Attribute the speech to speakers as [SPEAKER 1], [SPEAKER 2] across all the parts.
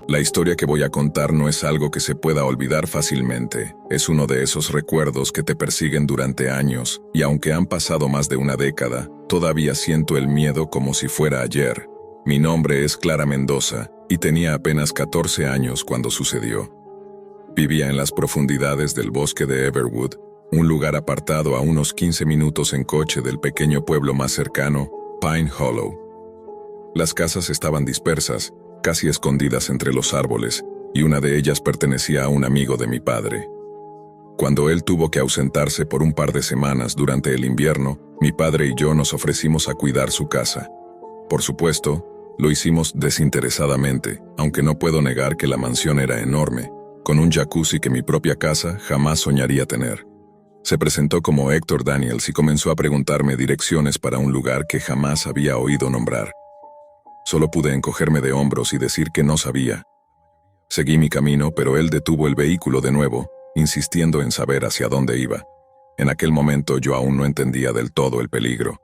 [SPEAKER 1] La historia que voy a contar no es algo que se pueda olvidar fácilmente. Es uno de esos recuerdos que te persiguen durante años, y aunque han pasado más de una década, todavía siento el miedo como si fuera ayer. Mi nombre es Clara Mendoza, y tenía apenas 14 años cuando sucedió. Vivía en las profundidades del bosque de Everwood, un lugar apartado a unos 15 minutos en coche del pequeño pueblo más cercano, Pine Hollow. Las casas estaban dispersas, casi escondidas entre los árboles, y una de ellas pertenecía a un amigo de mi padre. Cuando él tuvo que ausentarse por un par de semanas durante el invierno, mi padre y yo nos ofrecimos a cuidar su casa. Por supuesto, lo hicimos desinteresadamente, aunque no puedo negar que la mansión era enorme, con un jacuzzi que mi propia casa jamás soñaría tener. Se presentó como Héctor Daniels y comenzó a preguntarme direcciones para un lugar que jamás había oído nombrar. Solo pude encogerme de hombros y decir que no sabía. Seguí mi camino, pero él detuvo el vehículo de nuevo, insistiendo en saber hacia dónde iba. En aquel momento yo aún no entendía del todo el peligro.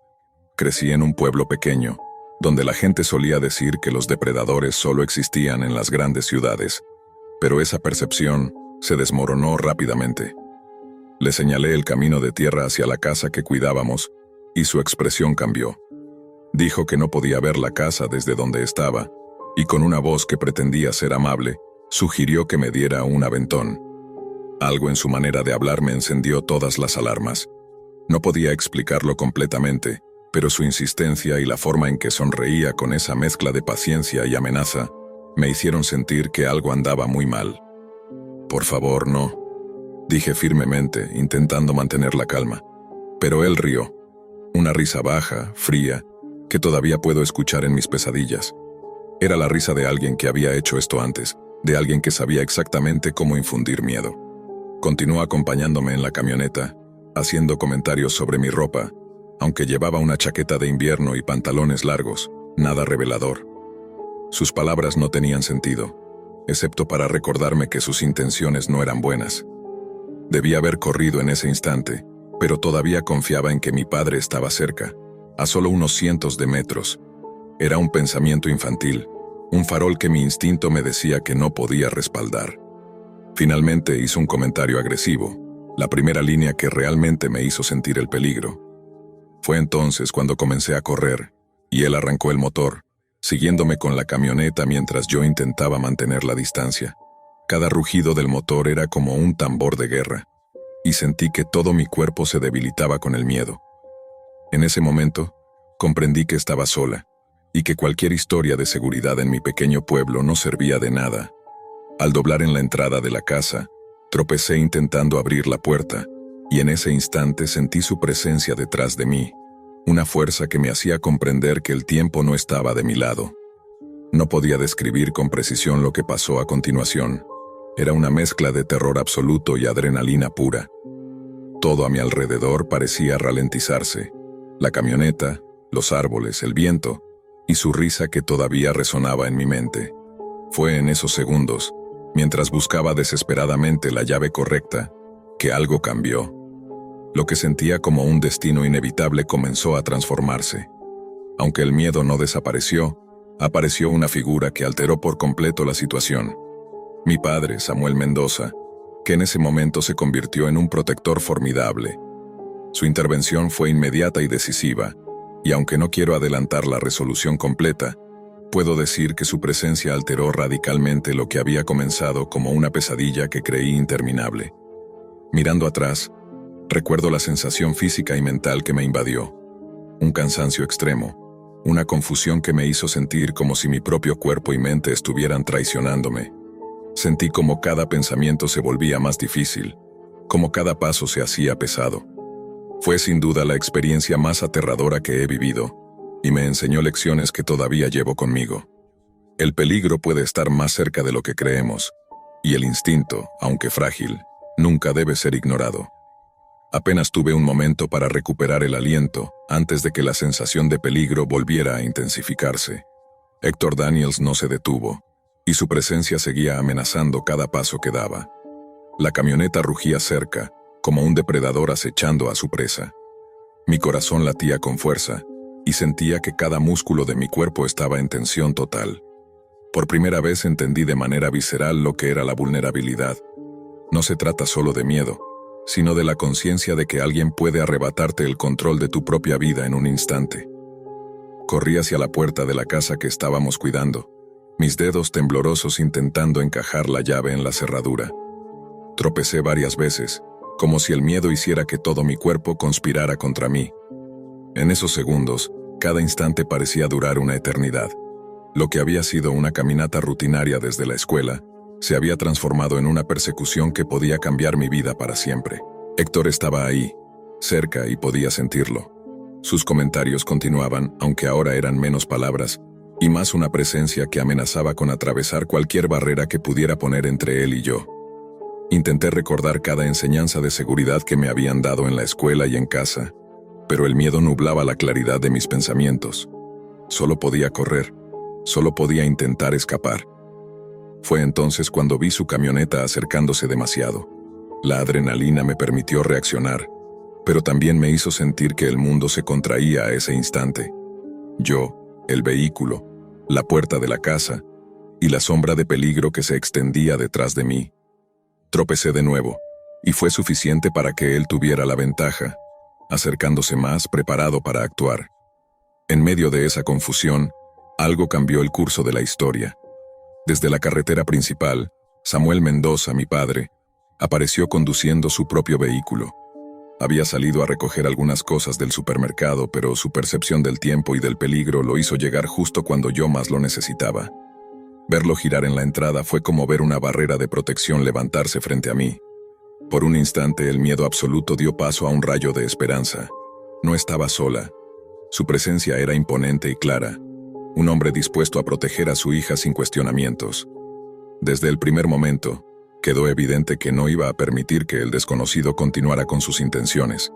[SPEAKER 1] Crecí en un pueblo pequeño, donde la gente solía decir que los depredadores solo existían en las grandes ciudades, pero esa percepción se desmoronó rápidamente. Le señalé el camino de tierra hacia la casa que cuidábamos, y su expresión cambió. Dijo que no podía ver la casa desde donde estaba, y con una voz que pretendía ser amable, sugirió que me diera un aventón. Algo en su manera de hablar me encendió todas las alarmas. No podía explicarlo completamente, pero su insistencia y la forma en que sonreía con esa mezcla de paciencia y amenaza me hicieron sentir que algo andaba muy mal. «Por favor, no», dije firmemente, intentando mantener la calma. Pero él rió. Una risa baja, fría, que todavía puedo escuchar en mis pesadillas. Era la risa de alguien que había hecho esto antes, de alguien que sabía exactamente cómo infundir miedo. Continuó acompañándome en la camioneta, haciendo comentarios sobre mi ropa, aunque llevaba una chaqueta de invierno y pantalones largos, nada revelador. Sus palabras no tenían sentido, excepto para recordarme que sus intenciones no eran buenas. Debía haber corrido en ese instante, pero todavía confiaba en que mi padre estaba cerca, a solo unos cientos de metros. Era un pensamiento infantil, un farol que mi instinto me decía que no podía respaldar. Finalmente hizo un comentario agresivo, la primera línea que realmente me hizo sentir el peligro. Fue entonces cuando comencé a correr, y él arrancó el motor, siguiéndome con la camioneta mientras yo intentaba mantener la distancia. Cada rugido del motor era como un tambor de guerra, y sentí que todo mi cuerpo se debilitaba con el miedo. En ese momento, comprendí que estaba sola, y que cualquier historia de seguridad en mi pequeño pueblo no servía de nada. Al doblar en la entrada de la casa, tropecé intentando abrir la puerta, y en ese instante sentí su presencia detrás de mí, una fuerza que me hacía comprender que el tiempo no estaba de mi lado. No podía describir con precisión lo que pasó a continuación. Era una mezcla de terror absoluto y adrenalina pura. Todo a mi alrededor parecía ralentizarse. La camioneta, los árboles, el viento, y su risa que todavía resonaba en mi mente. Fue en esos segundos, mientras buscaba desesperadamente la llave correcta, que algo cambió. Lo que sentía como un destino inevitable comenzó a transformarse. Aunque el miedo no desapareció, apareció una figura que alteró por completo la situación. Mi padre, Samuel Mendoza, que en ese momento se convirtió en un protector formidable. Su intervención fue inmediata y decisiva, y aunque no quiero adelantar la resolución completa, puedo decir que su presencia alteró radicalmente lo que había comenzado como una pesadilla que creí interminable. Mirando atrás, recuerdo la sensación física y mental que me invadió. Un cansancio extremo, una confusión que me hizo sentir como si mi propio cuerpo y mente estuvieran traicionándome. Sentí como cada pensamiento se volvía más difícil, como cada paso se hacía pesado. Fue sin duda la experiencia más aterradora que he vivido, y me enseñó lecciones que todavía llevo conmigo. El peligro puede estar más cerca de lo que creemos, y el instinto, aunque frágil, nunca debe ser ignorado. Apenas tuve un momento para recuperar el aliento antes de que la sensación de peligro volviera a intensificarse. Héctor Daniels no se detuvo, y su presencia seguía amenazando cada paso que daba. La camioneta rugía cerca, como un depredador acechando a su presa. Mi corazón latía con fuerza, y sentía que cada músculo de mi cuerpo estaba en tensión total. Por primera vez entendí de manera visceral lo que era la vulnerabilidad. No se trata solo de miedo, sino de la conciencia de que alguien puede arrebatarte el control de tu propia vida en un instante. Corrí hacia la puerta de la casa que estábamos cuidando, mis dedos temblorosos intentando encajar la llave en la cerradura. Tropecé varias veces, como si el miedo hiciera que todo mi cuerpo conspirara contra mí. En esos segundos, cada instante parecía durar una eternidad. Lo que había sido una caminata rutinaria desde la escuela, se había transformado en una persecución que podía cambiar mi vida para siempre. Héctor estaba ahí, cerca, y podía sentirlo. Sus comentarios continuaban, aunque ahora eran menos palabras, y más una presencia que amenazaba con atravesar cualquier barrera que pudiera poner entre él y yo. Intenté recordar cada enseñanza de seguridad que me habían dado en la escuela y en casa, pero el miedo nublaba la claridad de mis pensamientos. Solo podía correr, solo podía intentar escapar. Fue entonces cuando vi su camioneta acercándose demasiado. La adrenalina me permitió reaccionar, pero también me hizo sentir que el mundo se contraía a ese instante. Yo, el vehículo, la puerta de la casa, y la sombra de peligro que se extendía detrás de mí. Tropecé de nuevo, y fue suficiente para que él tuviera la ventaja, acercándose más preparado para actuar. En medio de esa confusión, algo cambió el curso de la historia. Desde la carretera principal, Samuel Mendoza, mi padre, apareció conduciendo su propio vehículo. Había salido a recoger algunas cosas del supermercado, pero su percepción del tiempo y del peligro lo hizo llegar justo cuando yo más lo necesitaba. Verlo girar en la entrada fue como ver una barrera de protección levantarse frente a mí. Por un instante el miedo absoluto dio paso a un rayo de esperanza. No estaba sola. Su presencia era imponente y clara. Un hombre dispuesto a proteger a su hija sin cuestionamientos. Desde el primer momento, quedó evidente que no iba a permitir que el desconocido continuara con sus intenciones.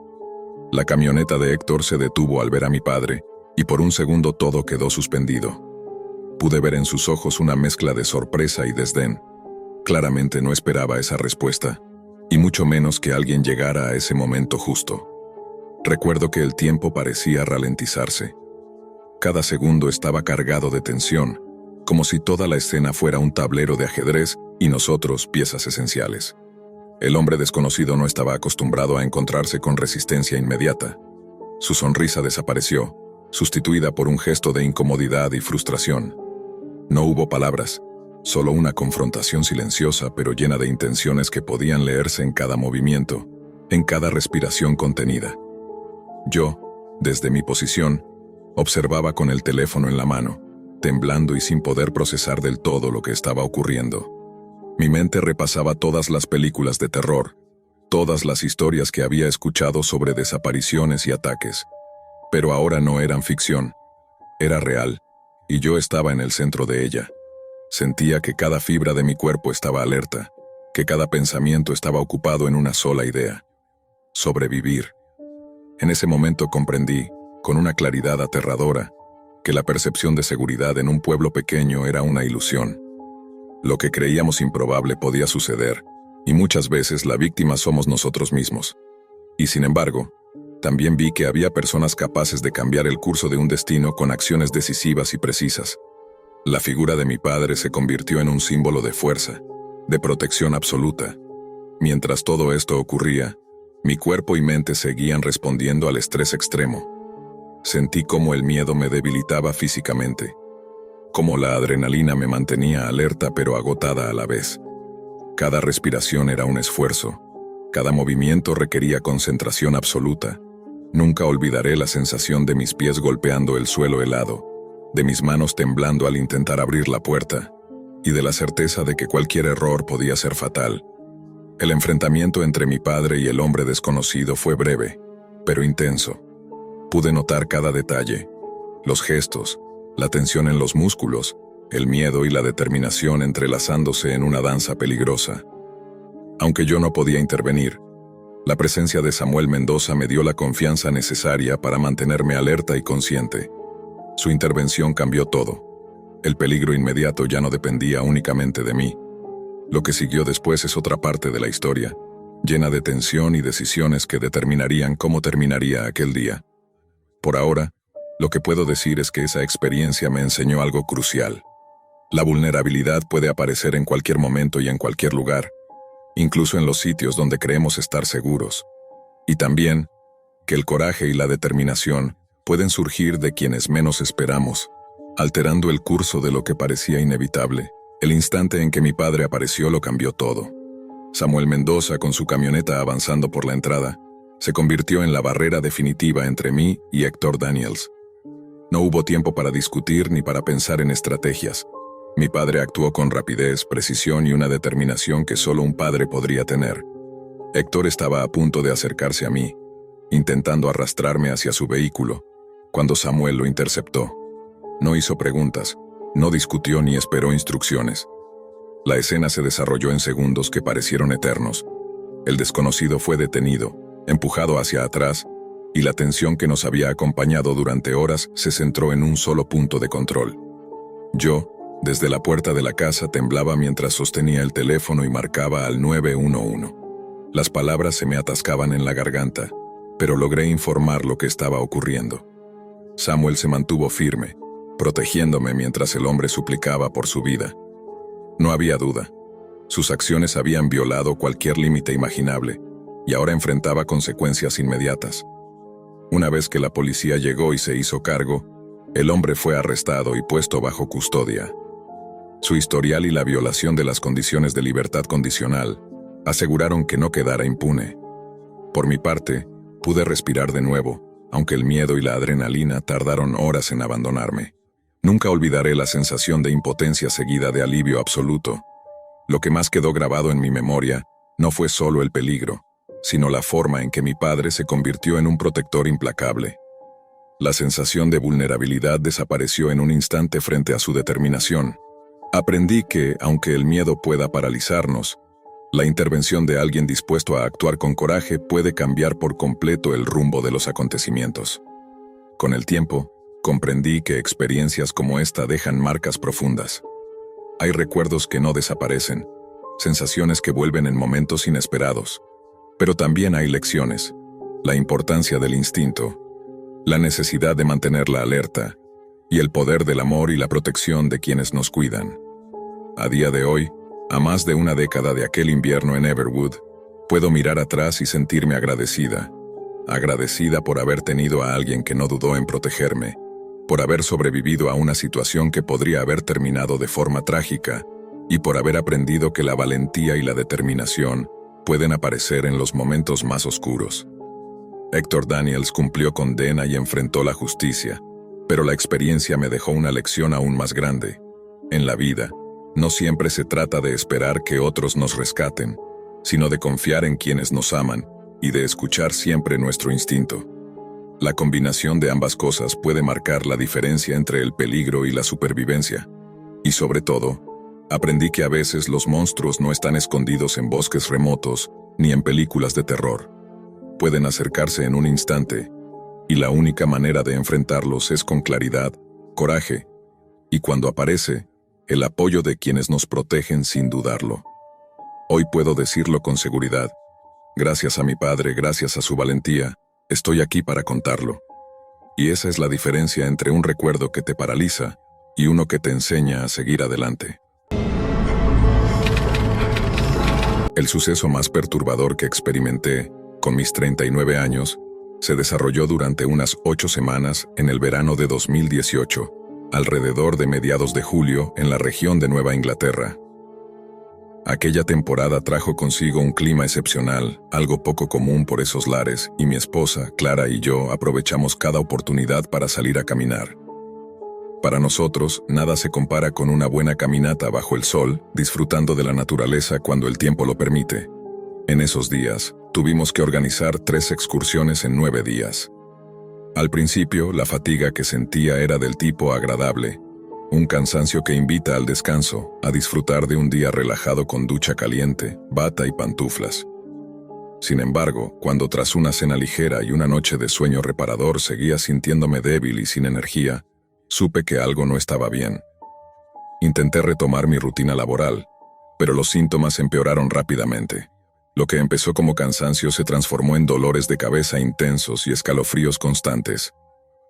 [SPEAKER 1] La camioneta de Héctor se detuvo al ver a mi padre, y por un segundo todo quedó suspendido. Pude ver en sus ojos una mezcla de sorpresa y desdén. Claramente no esperaba esa respuesta, y mucho menos que alguien llegara a ese momento justo. Recuerdo que el tiempo parecía ralentizarse. Cada segundo estaba cargado de tensión, como si toda la escena fuera un tablero de ajedrez y nosotros piezas esenciales. El hombre desconocido no estaba acostumbrado a encontrarse con resistencia inmediata. Su sonrisa desapareció, sustituida por un gesto de incomodidad y frustración. No hubo palabras, solo una confrontación silenciosa pero llena de intenciones que podían leerse en cada movimiento, en cada respiración contenida. Yo, desde mi posición, observaba con el teléfono en la mano, temblando y sin poder procesar del todo lo que estaba ocurriendo. Mi mente repasaba todas las películas de terror, todas las historias que había escuchado sobre desapariciones y ataques. Pero ahora no eran ficción, era real, y yo estaba en el centro de ella. Sentía que cada fibra de mi cuerpo estaba alerta, que cada pensamiento estaba ocupado en una sola idea: sobrevivir. En ese momento comprendí, con una claridad aterradora, que la percepción de seguridad en un pueblo pequeño era una ilusión. Lo que creíamos improbable podía suceder, y muchas veces la víctima somos nosotros mismos. Y sin embargo, también vi que había personas capaces de cambiar el curso de un destino con acciones decisivas y precisas. La figura de mi padre se convirtió en un símbolo de fuerza, de protección absoluta. Mientras todo esto ocurría, mi cuerpo y mente seguían respondiendo al estrés extremo. Sentí cómo el miedo me debilitaba físicamente, cómo la adrenalina me mantenía alerta pero agotada a la vez. Cada respiración era un esfuerzo, cada movimiento requería concentración absoluta. Nunca olvidaré la sensación de mis pies golpeando el suelo helado, de mis manos temblando al intentar abrir la puerta, y de la certeza de que cualquier error podía ser fatal. El enfrentamiento entre mi padre y el hombre desconocido fue breve, pero intenso. Pude notar cada detalle, los gestos, la tensión en los músculos, el miedo y la determinación entrelazándose en una danza peligrosa. Aunque yo no podía intervenir, la presencia de Samuel Mendoza me dio la confianza necesaria para mantenerme alerta y consciente. Su intervención cambió todo. El peligro inmediato ya no dependía únicamente de mí. Lo que siguió después es otra parte de la historia, llena de tensión y decisiones que determinarían cómo terminaría aquel día. Por ahora, lo que puedo decir es que esa experiencia me enseñó algo crucial. La vulnerabilidad puede aparecer en cualquier momento y en cualquier lugar, incluso en los sitios donde creemos estar seguros. Y también, que el coraje y la determinación pueden surgir de quienes menos esperamos, alterando el curso de lo que parecía inevitable. El instante en que mi padre apareció lo cambió todo. Samuel Mendoza, con su camioneta avanzando por la entrada, se convirtió en la barrera definitiva entre mí y Héctor Daniels. No hubo tiempo para discutir ni para pensar en estrategias. Mi padre actuó con rapidez, precisión y una determinación que solo un padre podría tener. Héctor estaba a punto de acercarse a mí, intentando arrastrarme hacia su vehículo, cuando Samuel lo interceptó. No hizo preguntas, no discutió ni esperó instrucciones. La escena se desarrolló en segundos que parecieron eternos. El desconocido fue detenido, empujado hacia atrás, y la tensión que nos había acompañado durante horas se centró en un solo punto de control. Yo, desde la puerta de la casa, temblaba mientras sostenía el teléfono y marcaba al 911. Las palabras se me atascaban en la garganta, pero logré informar lo que estaba ocurriendo. Samuel se mantuvo firme, protegiéndome mientras el hombre suplicaba por su vida. No había duda. Sus acciones habían violado cualquier límite imaginable, y ahora enfrentaba consecuencias inmediatas. Una vez que la policía llegó y se hizo cargo, el hombre fue arrestado y puesto bajo custodia. Su historial y la violación de las condiciones de libertad condicional aseguraron que no quedara impune. Por mi parte, pude respirar de nuevo, aunque el miedo y la adrenalina tardaron horas en abandonarme. Nunca olvidaré la sensación de impotencia seguida de alivio absoluto. Lo que más quedó grabado en mi memoria no fue solo el peligro, sino la forma en que mi padre se convirtió en un protector implacable. La sensación de vulnerabilidad desapareció en un instante frente a su determinación. Aprendí que, aunque el miedo pueda paralizarnos, la intervención de alguien dispuesto a actuar con coraje puede cambiar por completo el rumbo de los acontecimientos. Con el tiempo, comprendí que experiencias como esta dejan marcas profundas. Hay recuerdos que no desaparecen, sensaciones que vuelven en momentos inesperados. Pero también hay lecciones, la importancia del instinto, la necesidad de mantener la alerta, y el poder del amor y la protección de quienes nos cuidan. A día de hoy, a más de una década de aquel invierno en Everwood, puedo mirar atrás y sentirme agradecida por haber tenido a alguien que no dudó en protegerme, por haber sobrevivido a una situación que podría haber terminado de forma trágica, y por haber aprendido que la valentía y la determinación pueden aparecer en los momentos más oscuros. Héctor Daniels cumplió condena y enfrentó la justicia, pero la experiencia me dejó una lección aún más grande. En la vida, no siempre se trata de esperar que otros nos rescaten, sino de confiar en quienes nos aman y de escuchar siempre nuestro instinto. La combinación de ambas cosas puede marcar la diferencia entre el peligro y la supervivencia. Y sobre todo, aprendí que a veces los monstruos no están escondidos en bosques remotos ni en películas de terror. Pueden acercarse en un instante, y la única manera de enfrentarlos es con claridad, coraje, y cuando aparece, el apoyo de quienes nos protegen sin dudarlo. Hoy puedo decirlo con seguridad. Gracias a mi padre, gracias a su valentía, estoy aquí para contarlo. Y esa es la diferencia entre un recuerdo que te paraliza y uno que te enseña a seguir adelante. El suceso más perturbador que experimenté, con mis 39 años, se desarrolló durante unas 8 semanas en el verano de 2018, alrededor de mediados de julio en la región de Nueva Inglaterra. Aquella temporada trajo consigo un clima excepcional, algo poco común por esos lares, y mi esposa, Clara, y yo aprovechamos cada oportunidad para salir a caminar. Para nosotros, nada se compara con una buena caminata bajo el sol, disfrutando de la naturaleza cuando el tiempo lo permite. En esos días, tuvimos que organizar 3 excursiones en 9 días. Al principio, la fatiga que sentía era del tipo agradable, un cansancio que invita al descanso, a disfrutar de un día relajado con ducha caliente, bata y pantuflas. Sin embargo, cuando tras una cena ligera y una noche de sueño reparador seguía sintiéndome débil y sin energía, supe que algo no estaba bien. Intenté retomar mi rutina laboral, pero los síntomas empeoraron rápidamente. Lo que empezó como cansancio se transformó en dolores de cabeza intensos y escalofríos constantes.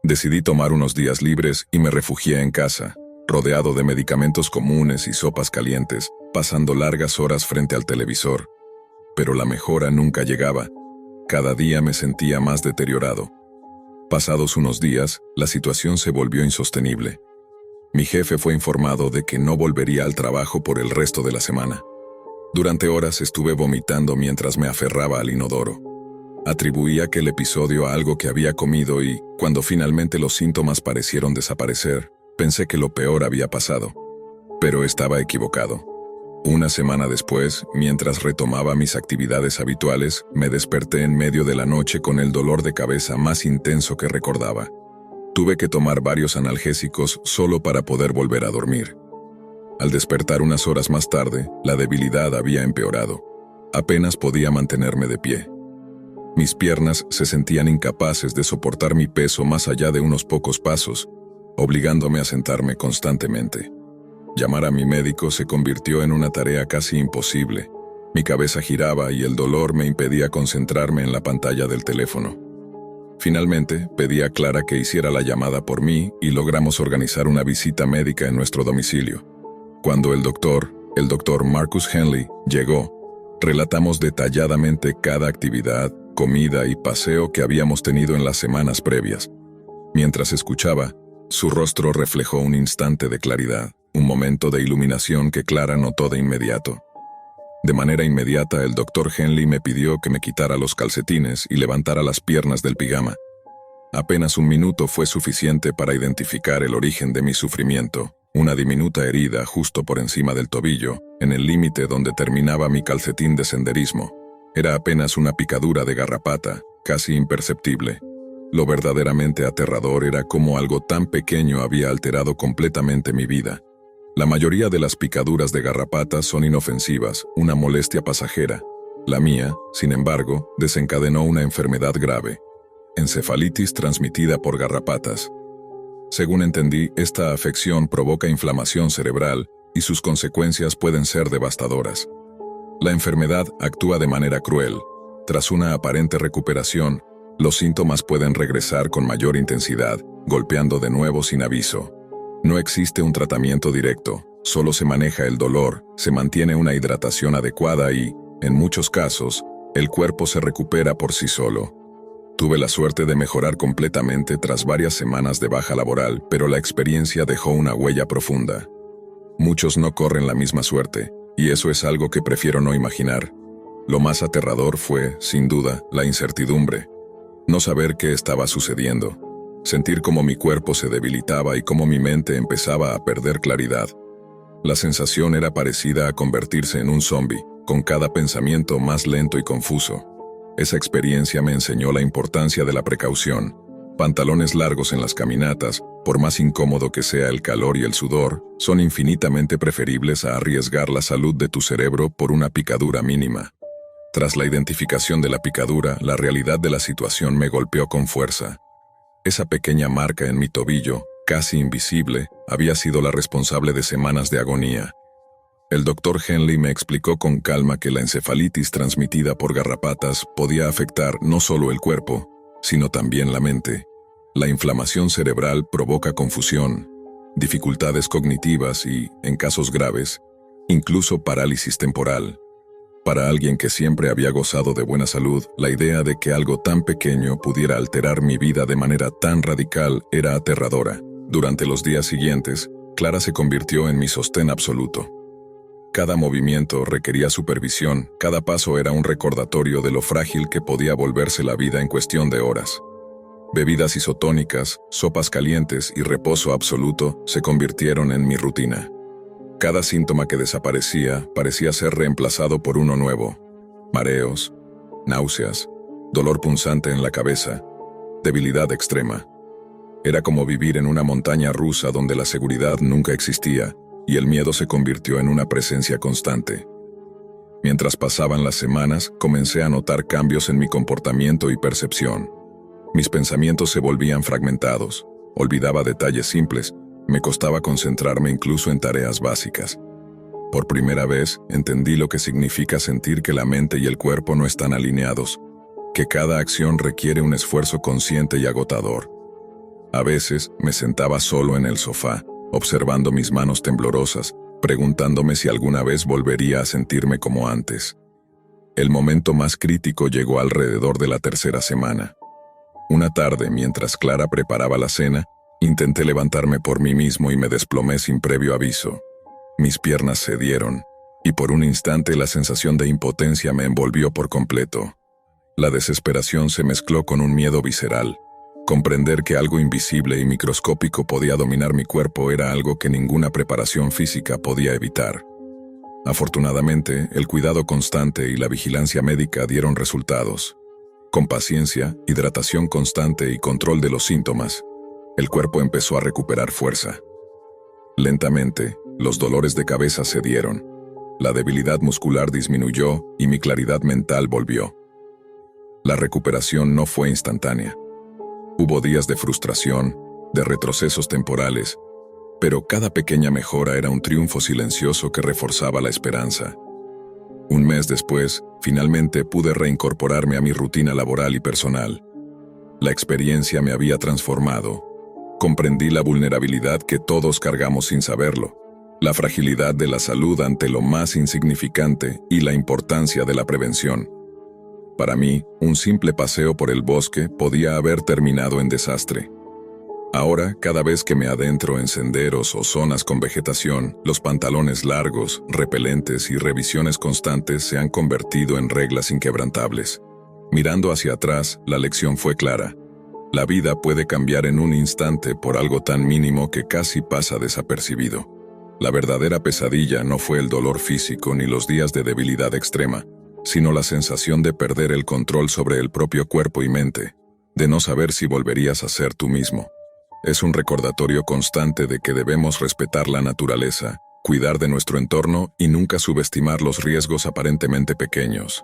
[SPEAKER 1] Decidí tomar unos días libres y me refugié en casa, rodeado de medicamentos comunes y sopas calientes, pasando largas horas frente al televisor. Pero la mejora nunca llegaba. Cada día me sentía más deteriorado. Pasados unos días, la situación se volvió insostenible. Mi jefe fue informado de que no volvería al trabajo por el resto de la semana. Durante horas estuve vomitando mientras me aferraba al inodoro. Atribuí aquel episodio a algo que había comido y, cuando finalmente los síntomas parecieron desaparecer, pensé que lo peor había pasado. Pero estaba equivocado. Una semana después, mientras retomaba mis actividades habituales, me desperté en medio de la noche con el dolor de cabeza más intenso que recordaba. Tuve que tomar varios analgésicos solo para poder volver a dormir. Al despertar unas horas más tarde, la debilidad había empeorado. Apenas podía mantenerme de pie. Mis piernas se sentían incapaces de soportar mi peso más allá de unos pocos pasos, obligándome a sentarme constantemente. Llamar a mi médico se convirtió en una tarea casi imposible. Mi cabeza giraba y el dolor me impedía concentrarme en la pantalla del teléfono. Finalmente, pedí a Clara que hiciera la llamada por mí y logramos organizar una visita médica en nuestro domicilio. Cuando el doctor Marcus Henley, llegó, relatamos detalladamente cada actividad, comida y paseo que habíamos tenido en las semanas previas. Mientras escuchaba, su rostro reflejó un instante de claridad, un momento de iluminación que Clara notó de inmediato. De manera inmediata, el doctor Henley me pidió que me quitara los calcetines y levantara las piernas del pijama. Apenas un minuto fue suficiente para identificar el origen de mi sufrimiento, una diminuta herida justo por encima del tobillo, en el límite donde terminaba mi calcetín de senderismo. Era apenas una picadura de garrapata, casi imperceptible. Lo verdaderamente aterrador era cómo algo tan pequeño había alterado completamente mi vida. La mayoría de las picaduras de garrapatas son inofensivas, una molestia pasajera. La mía, sin embargo, desencadenó una enfermedad grave: encefalitis transmitida por garrapatas. Según entendí, esta afección provoca inflamación cerebral y sus consecuencias pueden ser devastadoras. La enfermedad actúa de manera cruel. Tras una aparente recuperación, los síntomas pueden regresar con mayor intensidad, golpeando de nuevo sin aviso. No existe un tratamiento directo, solo se maneja el dolor, se mantiene una hidratación adecuada y, en muchos casos, el cuerpo se recupera por sí solo. Tuve la suerte de mejorar completamente tras varias semanas de baja laboral, pero la experiencia dejó una huella profunda. Muchos no corren la misma suerte, y eso es algo que prefiero no imaginar. Lo más aterrador fue, sin duda, la incertidumbre. No saber qué estaba sucediendo. Sentir cómo mi cuerpo se debilitaba y cómo mi mente empezaba a perder claridad. La sensación era parecida a convertirse en un zombi, con cada pensamiento más lento y confuso. Esa experiencia me enseñó la importancia de la precaución. Pantalones largos en las caminatas, por más incómodo que sea el calor y el sudor, son infinitamente preferibles a arriesgar la salud de tu cerebro por una picadura mínima. Tras la identificación de la picadura, la realidad de la situación me golpeó con fuerza. Esa pequeña marca en mi tobillo, casi invisible, había sido la responsable de semanas de agonía. El doctor Henley me explicó con calma que la encefalitis transmitida por garrapatas podía afectar no solo el cuerpo, sino también la mente. La inflamación cerebral provoca confusión, dificultades cognitivas y, en casos graves, incluso parálisis temporal. Para alguien que siempre había gozado de buena salud, la idea de que algo tan pequeño pudiera alterar mi vida de manera tan radical era aterradora. Durante los días siguientes, Clara se convirtió en mi sostén absoluto. Cada movimiento requería supervisión, cada paso era un recordatorio de lo frágil que podía volverse la vida en cuestión de horas. Bebidas isotónicas, sopas calientes y reposo absoluto se convirtieron en mi rutina. Cada síntoma que desaparecía parecía ser reemplazado por uno nuevo: mareos, náuseas, dolor punzante en la cabeza, debilidad extrema. Era como vivir en una montaña rusa donde la seguridad nunca existía y el miedo se convirtió en una presencia constante. Mientras pasaban las semanas, comencé a notar cambios en mi comportamiento y percepción. Mis pensamientos se volvían fragmentados, olvidaba detalles simples, me costaba concentrarme incluso en tareas básicas. Por primera vez, entendí lo que significa sentir que la mente y el cuerpo no están alineados, que cada acción requiere un esfuerzo consciente y agotador. A veces, me sentaba solo en el sofá, observando mis manos temblorosas, preguntándome si alguna vez volvería a sentirme como antes. El momento más crítico llegó alrededor de la tercera semana. Una tarde, mientras Clara preparaba la cena, intenté levantarme por mí mismo y me desplomé sin previo aviso. Mis piernas cedieron, y por un instante la sensación de impotencia me envolvió por completo. La desesperación se mezcló con un miedo visceral. Comprender que algo invisible y microscópico podía dominar mi cuerpo era algo que ninguna preparación física podía evitar. Afortunadamente, el cuidado constante y la vigilancia médica dieron resultados. Con paciencia, hidratación constante y control de los síntomas, el cuerpo empezó a recuperar fuerza. Lentamente, los dolores de cabeza cedieron, la debilidad muscular disminuyó y mi claridad mental volvió. La recuperación no fue instantánea. Hubo días de frustración, de retrocesos temporales, pero cada pequeña mejora era un triunfo silencioso que reforzaba la esperanza. Un mes después, finalmente pude reincorporarme a mi rutina laboral y personal. La experiencia me había transformado. Comprendí la vulnerabilidad que todos cargamos sin saberlo, la fragilidad de la salud ante lo más insignificante y la importancia de la prevención. Para mí, un simple paseo por el bosque podía haber terminado en desastre. Ahora, cada vez que me adentro en senderos o zonas con vegetación, los pantalones largos, repelentes y revisiones constantes se han convertido en reglas inquebrantables. Mirando hacia atrás, la lección fue clara. La vida puede cambiar en un instante por algo tan mínimo que casi pasa desapercibido. La verdadera pesadilla no fue el dolor físico ni los días de debilidad extrema, sino la sensación de perder el control sobre el propio cuerpo y mente, de no saber si volverías a ser tú mismo. Es un recordatorio constante de que debemos respetar la naturaleza, cuidar de nuestro entorno y nunca subestimar los riesgos aparentemente pequeños.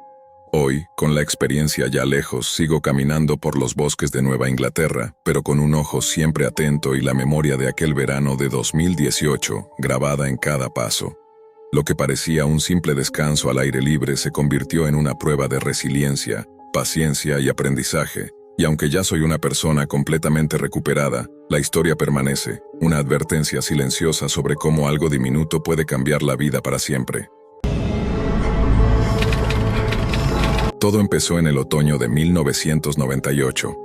[SPEAKER 1] Hoy, con la experiencia ya lejos, sigo caminando por los bosques de Nueva Inglaterra, pero con un ojo siempre atento y la memoria de aquel verano de 2018 grabada en cada paso. Lo que parecía un simple descanso al aire libre se convirtió en una prueba de resiliencia, paciencia y aprendizaje, y aunque ya soy una persona completamente recuperada, la historia permanece, una advertencia silenciosa sobre cómo algo diminuto puede cambiar la vida para siempre. Todo empezó en el otoño de 1998.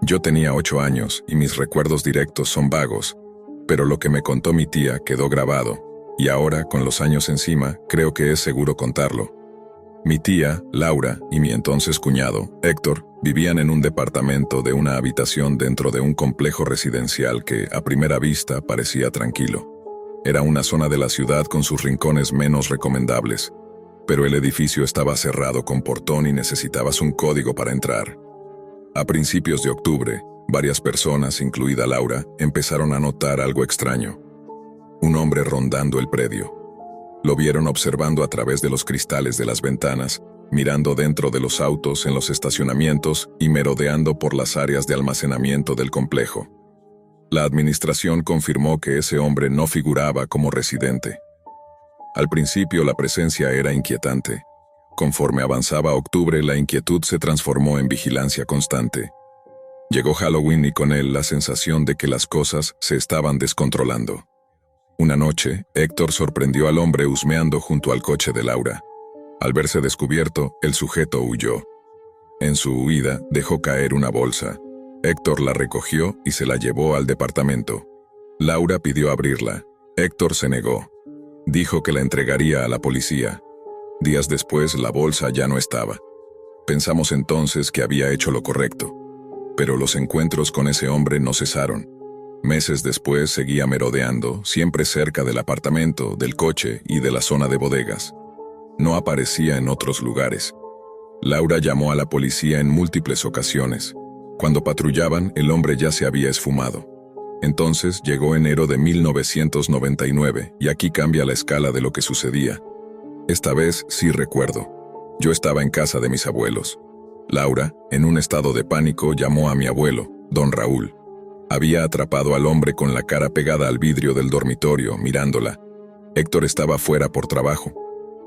[SPEAKER 1] Yo tenía 8 años y mis recuerdos directos son vagos, pero lo que me contó mi tía quedó grabado, y ahora, con los años encima, creo que es seguro contarlo. Mi tía, Laura, y mi entonces cuñado, Héctor, vivían en un departamento de una habitación dentro de un complejo residencial que, a primera vista, parecía tranquilo. Era una zona de la ciudad con sus rincones menos recomendables, pero el edificio estaba cerrado con portón y necesitabas un código para entrar. A principios de octubre, varias personas, incluida Laura, empezaron a notar algo extraño. Un hombre rondando el predio. Lo vieron observando a través de los cristales de las ventanas, mirando dentro de los autos en los estacionamientos y merodeando por las áreas de almacenamiento del complejo. La administración confirmó que ese hombre no figuraba como residente. Al principio la presencia era inquietante. Conforme avanzaba octubre, la inquietud se transformó en vigilancia constante. Llegó Halloween y con él la sensación de que las cosas se estaban descontrolando. Una noche, Héctor sorprendió al hombre husmeando junto al coche de Laura. Al verse descubierto, el sujeto huyó. En su huida, dejó caer una bolsa. Héctor la recogió y se la llevó al departamento. Laura pidió abrirla. Héctor se negó. Dijo que la entregaría a la policía. Días después, la bolsa ya no estaba. Pensamos entonces que había hecho lo correcto. Pero los encuentros con ese hombre no cesaron. Meses después seguía merodeando, siempre cerca del apartamento, del coche y de la zona de bodegas. No aparecía en otros lugares. Laura llamó a la policía en múltiples ocasiones. Cuando patrullaban, el hombre ya se había esfumado. Entonces llegó enero de 1999, y aquí cambia la escala de lo que sucedía. Esta vez sí recuerdo. Yo estaba en casa de mis abuelos. Laura, en un estado de pánico, llamó a mi abuelo, don Raúl. Había atrapado al hombre con la cara pegada al vidrio del dormitorio, mirándola. Héctor estaba fuera por trabajo.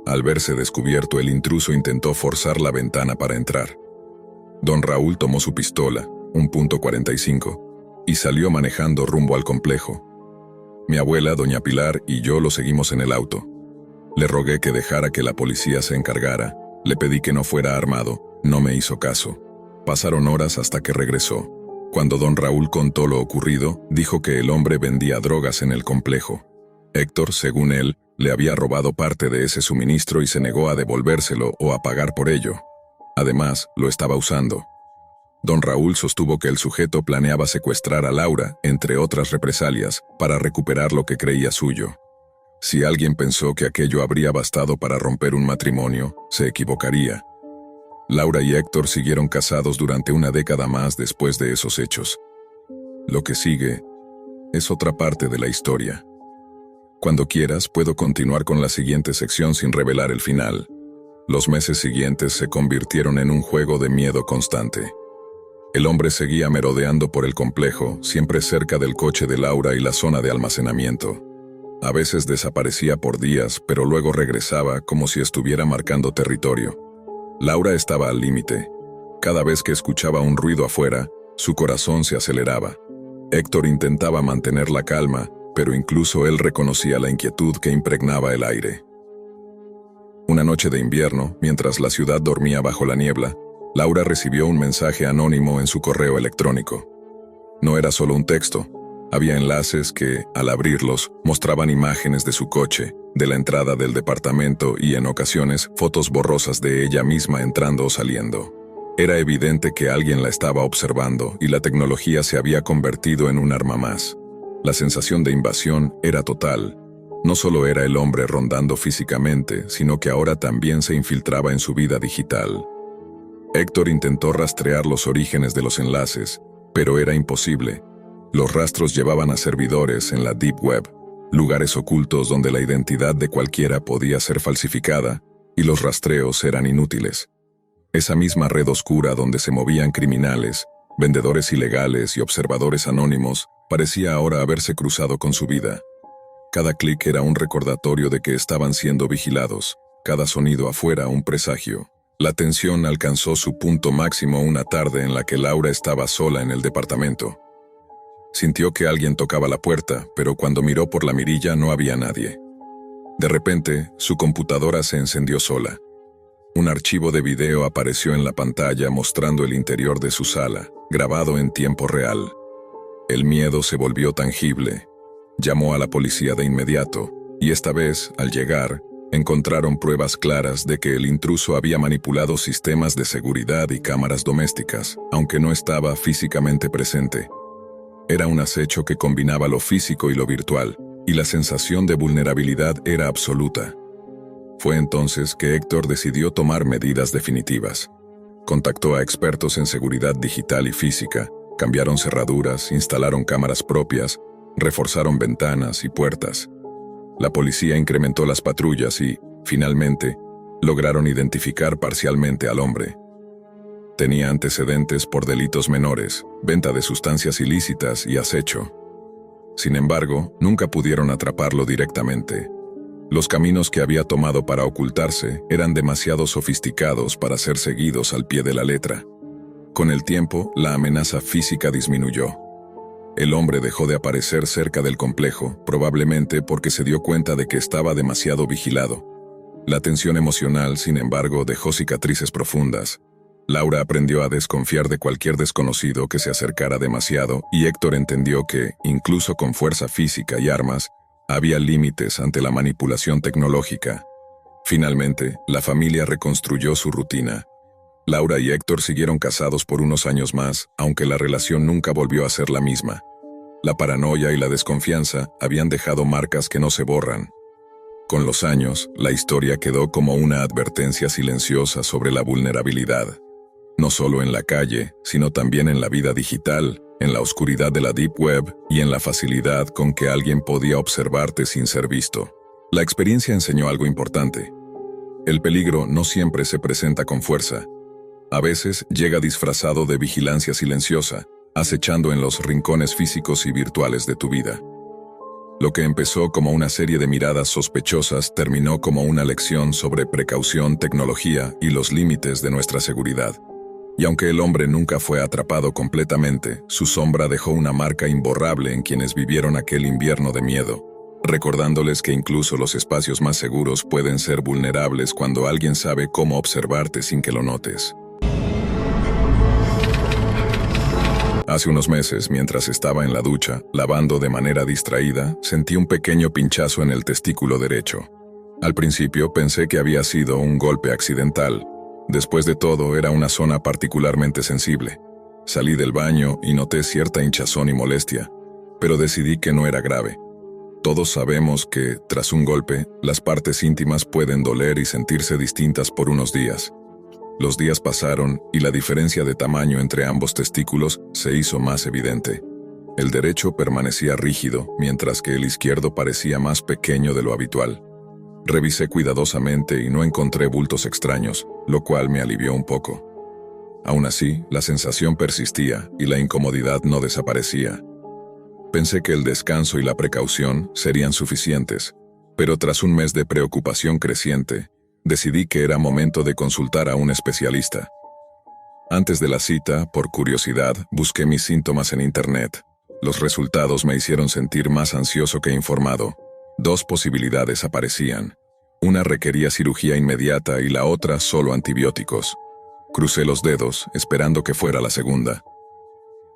[SPEAKER 1] Al verse descubierto, el intruso intentó forzar la ventana para entrar. Don Raúl tomó su pistola, un .45, y salió manejando rumbo al complejo. Mi abuela, doña Pilar, y yo lo seguimos en el auto. Le rogué que dejara que la policía se encargara. Le pedí que no fuera armado. No me hizo caso. Pasaron horas hasta que regresó. Cuando don Raúl contó lo ocurrido, dijo que el hombre vendía drogas en el complejo. Héctor, según él, le había robado parte de ese suministro y se negó a devolvérselo o a pagar por ello. Además, lo estaba usando. Don Raúl sostuvo que el sujeto planeaba secuestrar a Laura, entre otras represalias, para recuperar lo que creía suyo. Si alguien pensó que aquello habría bastado para romper un matrimonio, se equivocaría. Laura y Héctor siguieron casados durante una década más después de esos hechos. Lo que sigue es otra parte de la historia. Cuando quieras, puedo continuar con la siguiente sección sin revelar el final. Los meses siguientes se convirtieron en un juego de miedo constante. El hombre seguía merodeando por el complejo, siempre cerca del coche de Laura y la zona de almacenamiento. A veces desaparecía por días, pero luego regresaba como si estuviera marcando territorio. Laura estaba al límite. Cada vez que escuchaba un ruido afuera, su corazón se aceleraba. Héctor intentaba mantener la calma, pero incluso él reconocía la inquietud que impregnaba el aire. Una noche de invierno, mientras la ciudad dormía bajo la niebla, Laura recibió un mensaje anónimo en su correo electrónico. No era solo un texto. Había enlaces que, al abrirlos, mostraban imágenes de su coche, de la entrada del departamento y, en ocasiones, fotos borrosas de ella misma entrando o saliendo. Era evidente que alguien la estaba observando y la tecnología se había convertido en un arma más. La sensación de invasión era total. No solo era el hombre rondando físicamente, sino que ahora también se infiltraba en su vida digital. Héctor intentó rastrear los orígenes de los enlaces, pero era imposible. Los rastros llevaban a servidores en la Deep Web, lugares ocultos donde la identidad de cualquiera podía ser falsificada, y los rastreos eran inútiles. Esa misma red oscura donde se movían criminales, vendedores ilegales y observadores anónimos, parecía ahora haberse cruzado con su vida. Cada clic era un recordatorio de que estaban siendo vigilados, cada sonido afuera un presagio. La tensión alcanzó su punto máximo una tarde en la que Laura estaba sola en el departamento. Sintió que alguien tocaba la puerta, pero cuando miró por la mirilla no había nadie. De repente, su computadora se encendió sola. Un archivo de video apareció en la pantalla mostrando el interior de su sala, grabado en tiempo real. El miedo se volvió tangible. Llamó a la policía de inmediato, y esta vez, al llegar, encontraron pruebas claras de que el intruso había manipulado sistemas de seguridad y cámaras domésticas, aunque no estaba físicamente presente. Era un acecho que combinaba lo físico y lo virtual, y la sensación de vulnerabilidad era absoluta. Fue entonces que Héctor decidió tomar medidas definitivas. Contactó a expertos en seguridad digital y física, cambiaron cerraduras, instalaron cámaras propias, reforzaron ventanas y puertas. La policía incrementó las patrullas y, finalmente, lograron identificar parcialmente al hombre. Tenía antecedentes por delitos menores, venta de sustancias ilícitas y acecho. Sin embargo, nunca pudieron atraparlo directamente. Los caminos que había tomado para ocultarse eran demasiado sofisticados para ser seguidos al pie de la letra. Con el tiempo, la amenaza física disminuyó. El hombre dejó de aparecer cerca del complejo, probablemente porque se dio cuenta de que estaba demasiado vigilado. La tensión emocional, sin embargo, dejó cicatrices profundas. Laura aprendió a desconfiar de cualquier desconocido que se acercara demasiado y Héctor entendió que, incluso con fuerza física y armas, había límites ante la manipulación tecnológica. Finalmente, la familia reconstruyó su rutina. Laura y Héctor siguieron casados por unos años más, aunque la relación nunca volvió a ser la misma. La paranoia y la desconfianza habían dejado marcas que no se borran. Con los años, la historia quedó como una advertencia silenciosa sobre la vulnerabilidad. No solo en la calle, sino también en la vida digital, en la oscuridad de la Deep Web y en la facilidad con que alguien podía observarte sin ser visto. La experiencia enseñó algo importante. El peligro no siempre se presenta con fuerza. A veces llega disfrazado de vigilancia silenciosa, acechando en los rincones físicos y virtuales de tu vida. Lo que empezó como una serie de miradas sospechosas terminó como una lección sobre precaución, tecnología y los límites de nuestra seguridad. Y aunque el hombre nunca fue atrapado completamente, su sombra dejó una marca imborrable en quienes vivieron aquel invierno de miedo, recordándoles que incluso los espacios más seguros pueden ser vulnerables cuando alguien sabe cómo observarte sin que lo notes. Hace unos meses, mientras estaba en la ducha, lavando de manera distraída, sentí un pequeño pinchazo en el testículo derecho. Al principio pensé que había sido un golpe accidental. Después de todo, era una zona particularmente sensible. Salí del baño y noté cierta hinchazón y molestia, pero decidí que no era grave. Todos sabemos que, tras un golpe, las partes íntimas pueden doler y sentirse distintas por unos días. Los días pasaron y la diferencia de tamaño entre ambos testículos se hizo más evidente. El derecho permanecía rígido, mientras que el izquierdo parecía más pequeño de lo habitual. Revisé cuidadosamente y no encontré bultos extraños, lo cual me alivió un poco. Aún así, la sensación persistía y la incomodidad no desaparecía. Pensé que el descanso y la precaución serían suficientes, pero tras un mes de preocupación creciente, decidí que era momento de consultar a un especialista. Antes de la cita, por curiosidad, busqué mis síntomas en internet. Los resultados me hicieron sentir más ansioso que informado. 2 posibilidades aparecían. Una requería cirugía inmediata y la otra solo antibióticos. Crucé los dedos, esperando que fuera la segunda.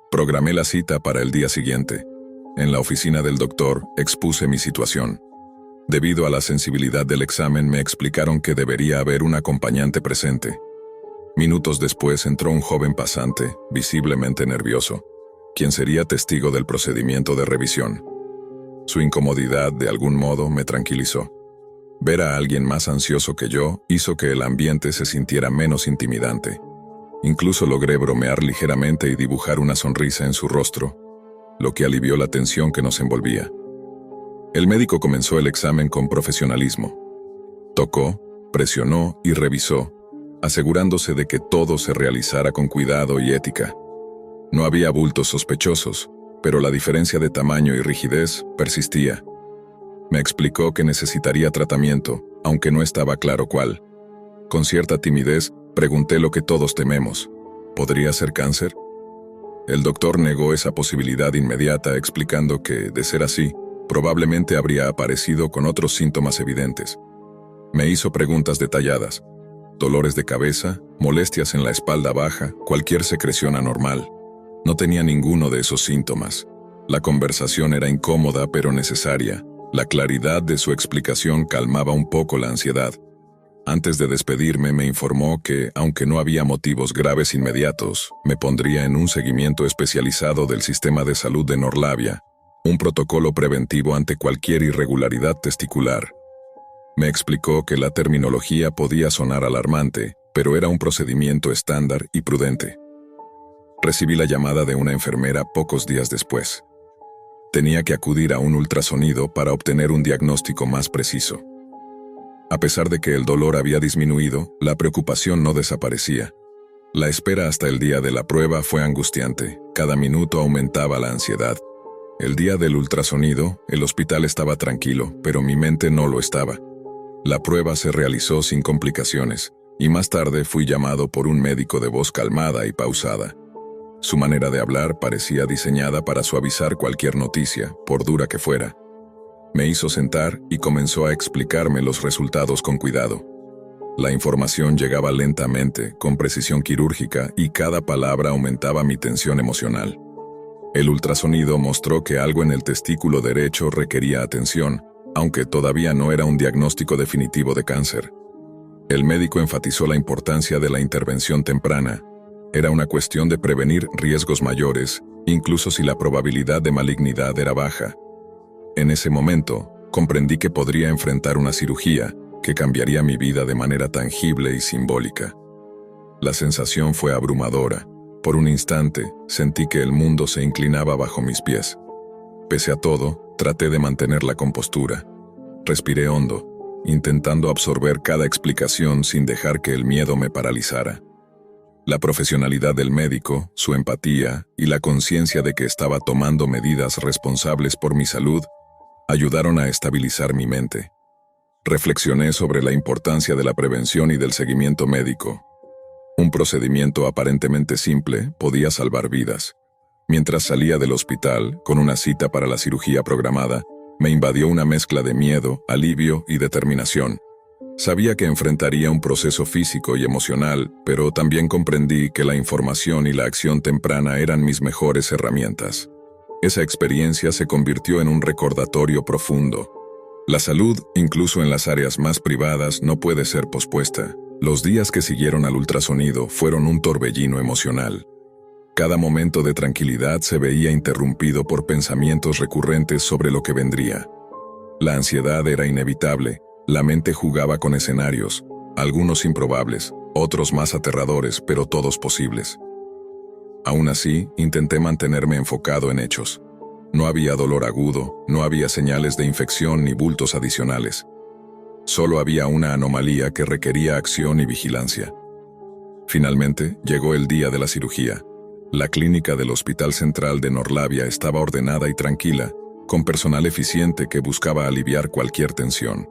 [SPEAKER 1] Programé la cita para el día siguiente. En la oficina del doctor, expuse mi situación. Debido a la sensibilidad del examen, me explicaron que debería haber un acompañante presente. Minutos después entró un joven pasante, visiblemente nervioso, quien sería testigo del procedimiento de revisión. Su incomodidad, de algún modo, me tranquilizó. Ver a alguien más ansioso que yo hizo que el ambiente se sintiera menos intimidante. Incluso logré bromear ligeramente y dibujar una sonrisa en su rostro, lo que alivió la tensión que nos envolvía. El médico comenzó el examen con profesionalismo. Tocó, presionó y revisó, asegurándose de que todo se realizara con cuidado y ética. No había bultos sospechosos, pero la diferencia de tamaño y rigidez persistía. Me explicó que necesitaría tratamiento, aunque no estaba claro cuál. Con cierta timidez, pregunté lo que todos tememos: ¿podría ser cáncer? El doctor negó esa posibilidad inmediata, explicando que, de ser así, probablemente habría aparecido con otros síntomas evidentes. Me hizo preguntas detalladas: dolores de cabeza, molestias en la espalda baja, cualquier secreción anormal. No tenía ninguno de esos síntomas. La conversación era incómoda pero necesaria. La claridad de su explicación calmaba un poco la ansiedad. Antes de despedirme, me informó que, aunque no había motivos graves inmediatos, me pondría en un seguimiento especializado del sistema de salud de Norlavia, un protocolo preventivo ante cualquier irregularidad testicular. Me explicó que la terminología podía sonar alarmante, pero era un procedimiento estándar y prudente. Recibí la llamada de una enfermera pocos días después. Tenía que acudir a un ultrasonido para obtener un diagnóstico más preciso. A pesar de que el dolor había disminuido, la preocupación no desaparecía. La espera hasta el día de la prueba fue angustiante. Cada minuto aumentaba la ansiedad. El día del ultrasonido, el hospital estaba tranquilo, pero mi mente no lo estaba. La prueba se realizó sin complicaciones, y más tarde fui llamado por un médico de voz calmada y pausada. Su manera de hablar parecía diseñada para suavizar cualquier noticia, por dura que fuera. Me hizo sentar y comenzó a explicarme los resultados con cuidado. La información llegaba lentamente, con precisión quirúrgica, y cada palabra aumentaba mi tensión emocional. El ultrasonido mostró que algo en el testículo derecho requería atención, aunque todavía no era un diagnóstico definitivo de cáncer. El médico enfatizó la importancia de la intervención temprana. Era una cuestión de prevenir riesgos mayores, incluso si la probabilidad de malignidad era baja. En ese momento, comprendí que podría enfrentar una cirugía que cambiaría mi vida de manera tangible y simbólica. La sensación fue abrumadora. Por un instante, sentí que el mundo se inclinaba bajo mis pies. Pese a todo, traté de mantener la compostura. Respiré hondo, intentando absorber cada explicación sin dejar que el miedo me paralizara. La profesionalidad del médico, su empatía y la conciencia de que estaba tomando medidas responsables por mi salud ayudaron a estabilizar mi mente. Reflexioné sobre la importancia de la prevención y del seguimiento médico. Un procedimiento aparentemente simple podía salvar vidas. Mientras salía del hospital, con una cita para la cirugía programada, me invadió una mezcla de miedo, alivio y determinación. Sabía que enfrentaría un proceso físico y emocional, pero también comprendí que la información y la acción temprana eran mis mejores herramientas. Esa experiencia se convirtió en un recordatorio profundo. La salud, incluso en las áreas más privadas, no puede ser pospuesta. Los días que siguieron al ultrasonido fueron un torbellino emocional. Cada momento de tranquilidad se veía interrumpido por pensamientos recurrentes sobre lo que vendría. La ansiedad era inevitable, la mente jugaba con escenarios, algunos improbables, otros más aterradores, pero todos posibles. Aún así, intenté mantenerme enfocado en hechos. No había dolor agudo, no había señales de infección ni bultos adicionales. Solo había una anomalía que requería acción y vigilancia. Finalmente, llegó el día de la cirugía. La clínica del Hospital Central de Norlavia estaba ordenada y tranquila, con personal eficiente que buscaba aliviar cualquier tensión.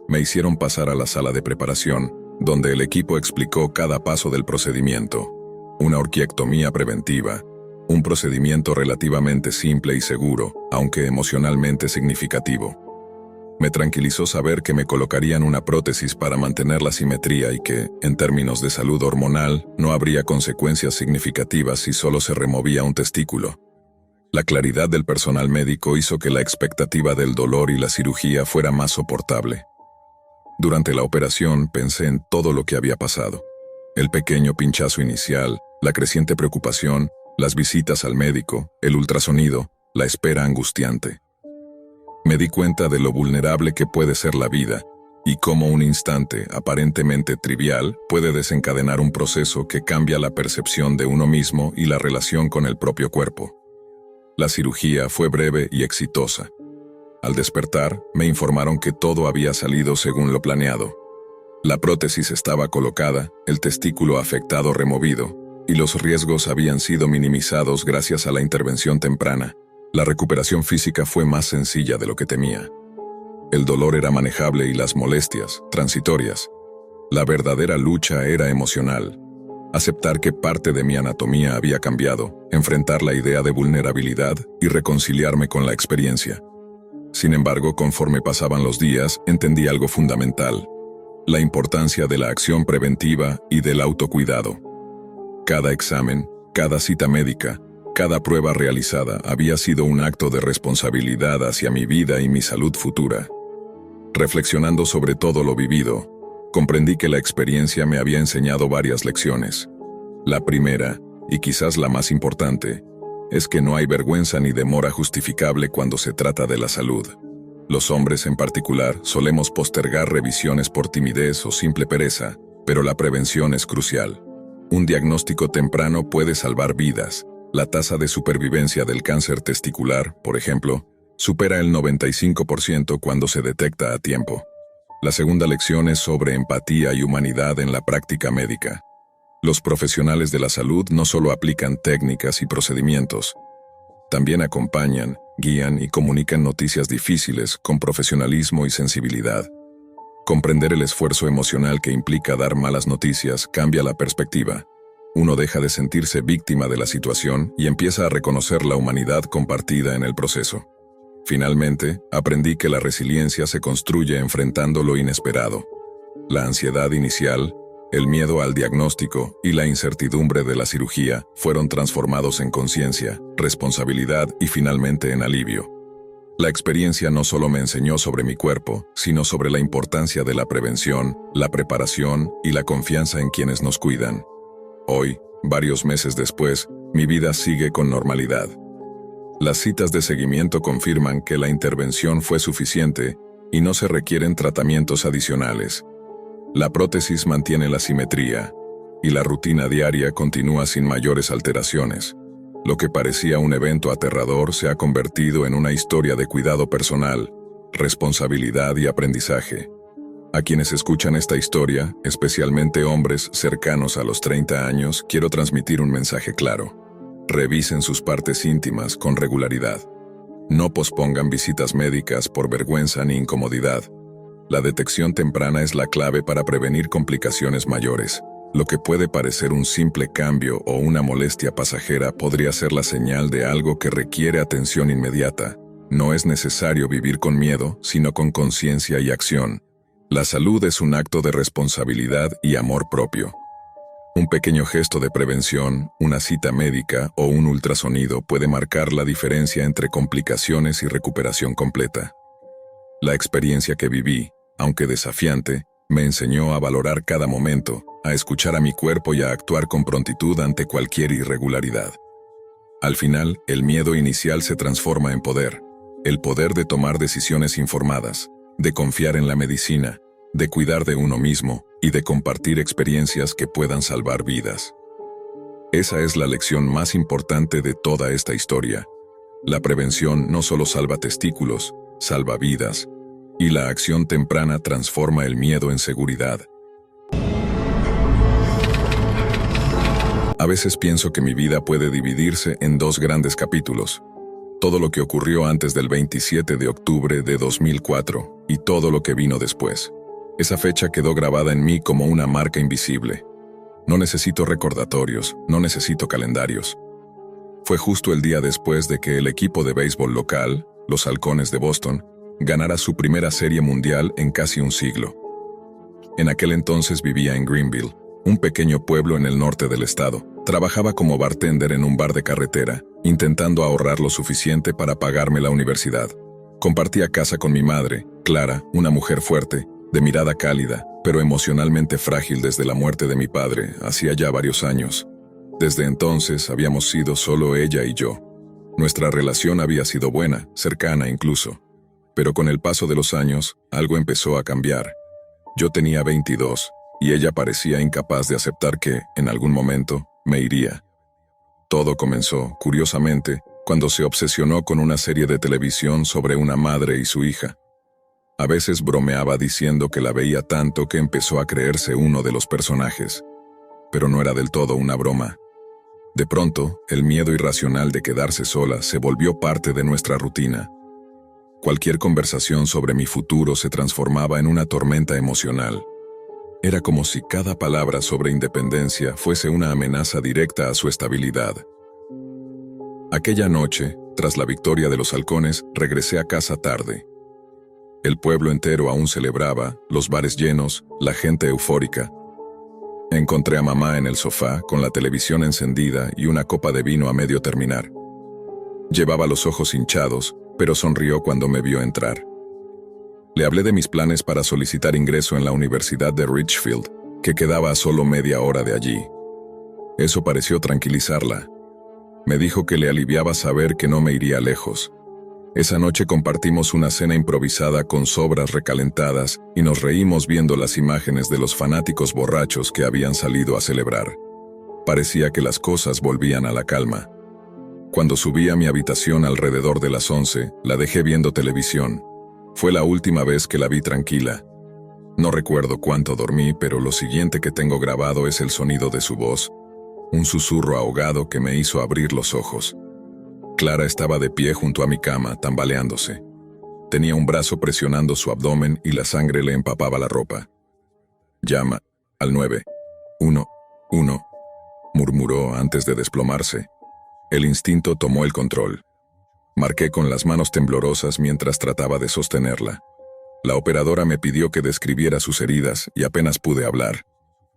[SPEAKER 1] Me hicieron pasar a la sala de preparación, donde el equipo explicó cada paso del procedimiento. Una orquiectomía preventiva, un procedimiento relativamente simple y seguro, aunque emocionalmente significativo. Me tranquilizó saber que me colocarían una prótesis para mantener la simetría y que, en términos de salud hormonal, no habría consecuencias significativas si solo se removía un testículo. La claridad del personal médico hizo que la expectativa del dolor y la cirugía fuera más soportable. Durante la operación pensé en todo lo que había pasado. El pequeño pinchazo inicial, la creciente preocupación, las visitas al médico, el ultrasonido, la espera angustiante. Me di cuenta de lo vulnerable que puede ser la vida y cómo un instante aparentemente trivial puede desencadenar un proceso que cambia la percepción de uno mismo y la relación con el propio cuerpo. La cirugía fue breve y exitosa. Al despertar, me informaron que todo había salido según lo planeado. La prótesis estaba colocada, el testículo afectado removido, y los riesgos habían sido minimizados gracias a la intervención temprana. La recuperación física fue más sencilla de lo que temía. El dolor era manejable y las molestias, transitorias. La verdadera lucha era emocional. Aceptar que parte de mi anatomía había cambiado, enfrentar la idea de vulnerabilidad y reconciliarme con la experiencia. Sin embargo, conforme pasaban los días, entendí algo fundamental: la importancia de la acción preventiva y del autocuidado. Cada examen, cada cita médica, cada prueba realizada había sido un acto de responsabilidad hacia mi vida y mi salud futura. Reflexionando sobre todo lo vivido, comprendí que la experiencia me había enseñado varias lecciones. La primera, y quizás la más importante, es que no hay vergüenza ni demora justificable cuando se trata de la salud. Los hombres en particular solemos postergar revisiones por timidez o simple pereza, pero la prevención es crucial. Un diagnóstico temprano puede salvar vidas. La tasa de supervivencia del cáncer testicular, por ejemplo, supera el 95% cuando se detecta a tiempo. La segunda lección es sobre empatía y humanidad en la práctica médica. Los profesionales de la salud no solo aplican técnicas y procedimientos, también acompañan, guían y comunican noticias difíciles con profesionalismo y sensibilidad. Comprender el esfuerzo emocional que implica dar malas noticias cambia la perspectiva. Uno deja de sentirse víctima de la situación y empieza a reconocer la humanidad compartida en el proceso. Finalmente, aprendí que la resiliencia se construye enfrentando lo inesperado. La ansiedad inicial, el miedo al diagnóstico y la incertidumbre de la cirugía fueron transformados en conciencia, responsabilidad y finalmente en alivio. La experiencia no solo me enseñó sobre mi cuerpo, sino sobre la importancia de la prevención, la preparación y la confianza en quienes nos cuidan. Hoy, varios meses después, mi vida sigue con normalidad. Las citas de seguimiento confirman que la intervención fue suficiente y no se requieren tratamientos adicionales. La prótesis mantiene la simetría y la rutina diaria continúa sin mayores alteraciones. Lo que parecía un evento aterrador se ha convertido en una historia de cuidado personal, responsabilidad y aprendizaje. A quienes escuchan esta historia, especialmente hombres cercanos a los 30 años, quiero transmitir un mensaje claro. Revisen sus partes íntimas con regularidad. No pospongan visitas médicas por vergüenza ni incomodidad. La detección temprana es la clave para prevenir complicaciones mayores. Lo que puede parecer un simple cambio o una molestia pasajera podría ser la señal de algo que requiere atención inmediata. No es necesario vivir con miedo, sino con conciencia y acción. La salud es un acto de responsabilidad y amor propio. Un pequeño gesto de prevención, una cita médica o un ultrasonido puede marcar la diferencia entre complicaciones y recuperación completa. La experiencia que viví, aunque desafiante, me enseñó a valorar cada momento, a escuchar a mi cuerpo y a actuar con prontitud ante cualquier irregularidad. Al final, el miedo inicial se transforma en poder. El poder de tomar decisiones informadas, de confiar en la medicina, de cuidar de uno mismo y de compartir experiencias que puedan salvar vidas. Esa es la lección más importante de toda esta historia. La prevención no solo salva testículos, salva vidas, y la acción temprana transforma el miedo en seguridad. A veces pienso que mi vida puede dividirse en dos grandes capítulos. Todo lo que ocurrió antes del 27 de octubre de 2004 y todo lo que vino después. Esa fecha quedó grabada en mí como una marca invisible. No necesito recordatorios, no necesito calendarios. Fue justo el día después de que el equipo de béisbol local, los Halcones de Boston, ganara su primera serie mundial en casi un siglo. En aquel entonces vivía en Greenville, un pequeño pueblo en el norte del estado. Trabajaba como bartender en un bar de carretera, intentando ahorrar lo suficiente para pagarme la universidad. Compartía casa con mi madre, Clara, una mujer fuerte, de mirada cálida, pero emocionalmente frágil desde la muerte de mi padre, hacía ya varios años. Desde entonces habíamos sido solo ella y yo. Nuestra relación había sido buena, cercana incluso. Pero con el paso de los años, algo empezó a cambiar. Yo tenía 22, y ella parecía incapaz de aceptar que, en algún momento, me iría. Todo comenzó, curiosamente, cuando se obsesionó con una serie de televisión sobre una madre y su hija. A veces bromeaba diciendo que la veía tanto que empezó a creerse uno de los personajes. Pero no era del todo una broma. De pronto, el miedo irracional de quedarse sola se volvió parte de nuestra rutina. Cualquier conversación sobre mi futuro se transformaba en una tormenta emocional. Era como si cada palabra sobre independencia fuese una amenaza directa a su estabilidad. Aquella noche, tras la victoria de los Halcones, regresé a casa tarde. El pueblo entero aún celebraba, los bares llenos, la gente eufórica. Encontré a mamá en el sofá, con la televisión encendida y una copa de vino a medio terminar. Llevaba los ojos hinchados, pero sonrió cuando me vio entrar. Le hablé de mis planes para solicitar ingreso en la Universidad de Richfield, que quedaba a solo media hora de allí. Eso pareció tranquilizarla. Me dijo que le aliviaba saber que no me iría lejos. Esa noche compartimos una cena improvisada con sobras recalentadas y nos reímos viendo las imágenes de los fanáticos borrachos que habían salido a celebrar. Parecía que las cosas volvían a la calma. Cuando subí a mi habitación alrededor de las 11, la dejé viendo televisión. Fue la última vez que la vi tranquila. No recuerdo cuánto dormí, pero lo siguiente que tengo grabado es el sonido de su voz, un susurro ahogado que me hizo abrir los ojos. Clara estaba de pie junto a mi cama, tambaleándose. Tenía un brazo presionando su abdomen y la sangre le empapaba la ropa. «Llama al 911», murmuró antes de desplomarse. El instinto tomó el control. Marqué con las manos temblorosas mientras trataba de sostenerla. La operadora me pidió que describiera sus heridas y apenas pude hablar.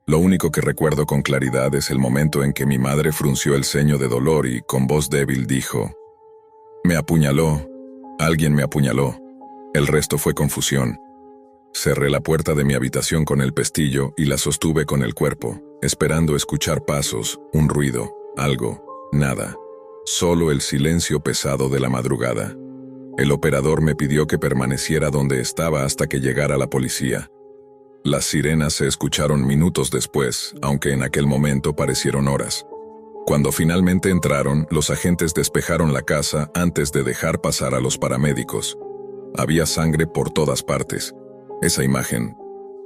[SPEAKER 1] Lo único que recuerdo con claridad es el momento en que mi madre frunció el ceño de dolor y, con voz débil, dijo: «Me apuñaló. Alguien me apuñaló». El resto fue confusión. Cerré la puerta de mi habitación con el pestillo y la sostuve con el cuerpo, esperando escuchar pasos, un ruido, algo, nada. Solo el silencio pesado de la madrugada. El operador me pidió que permaneciera donde estaba hasta que llegara la policía. Las sirenas se escucharon minutos después, aunque en aquel momento parecieron horas. Cuando finalmente entraron, los agentes despejaron la casa antes de dejar pasar a los paramédicos. Había sangre por todas partes. Esa imagen,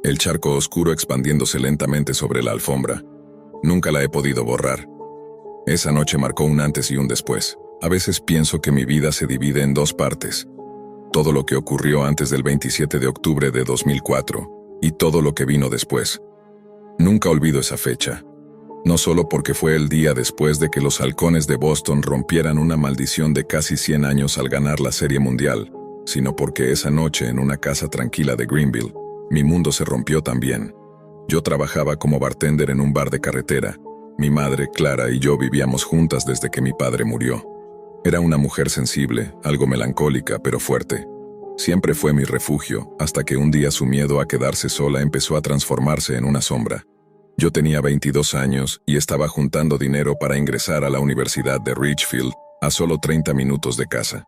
[SPEAKER 1] el charco oscuro expandiéndose lentamente sobre la alfombra, nunca la he podido borrar. Esa noche marcó un antes y un después. A veces pienso que mi vida se divide en dos partes. Todo lo que ocurrió antes del 27 de octubre de 2004 y todo lo que vino después. Nunca olvido esa fecha. No solo porque fue el día después de que los halcones de Boston rompieran una maldición de casi 100 años al ganar la Serie Mundial, sino porque esa noche en una casa tranquila de Greenville, mi mundo se rompió también. Yo trabajaba como bartender en un bar de carretera. Mi madre, Clara, y yo vivíamos juntas desde que mi padre murió. Era una mujer sensible, algo melancólica, pero fuerte. Siempre fue mi refugio, hasta que un día su miedo a quedarse sola empezó a transformarse en una sombra. Yo tenía 22 años y estaba juntando dinero para ingresar a la Universidad de Richfield, a solo 30 minutos de casa.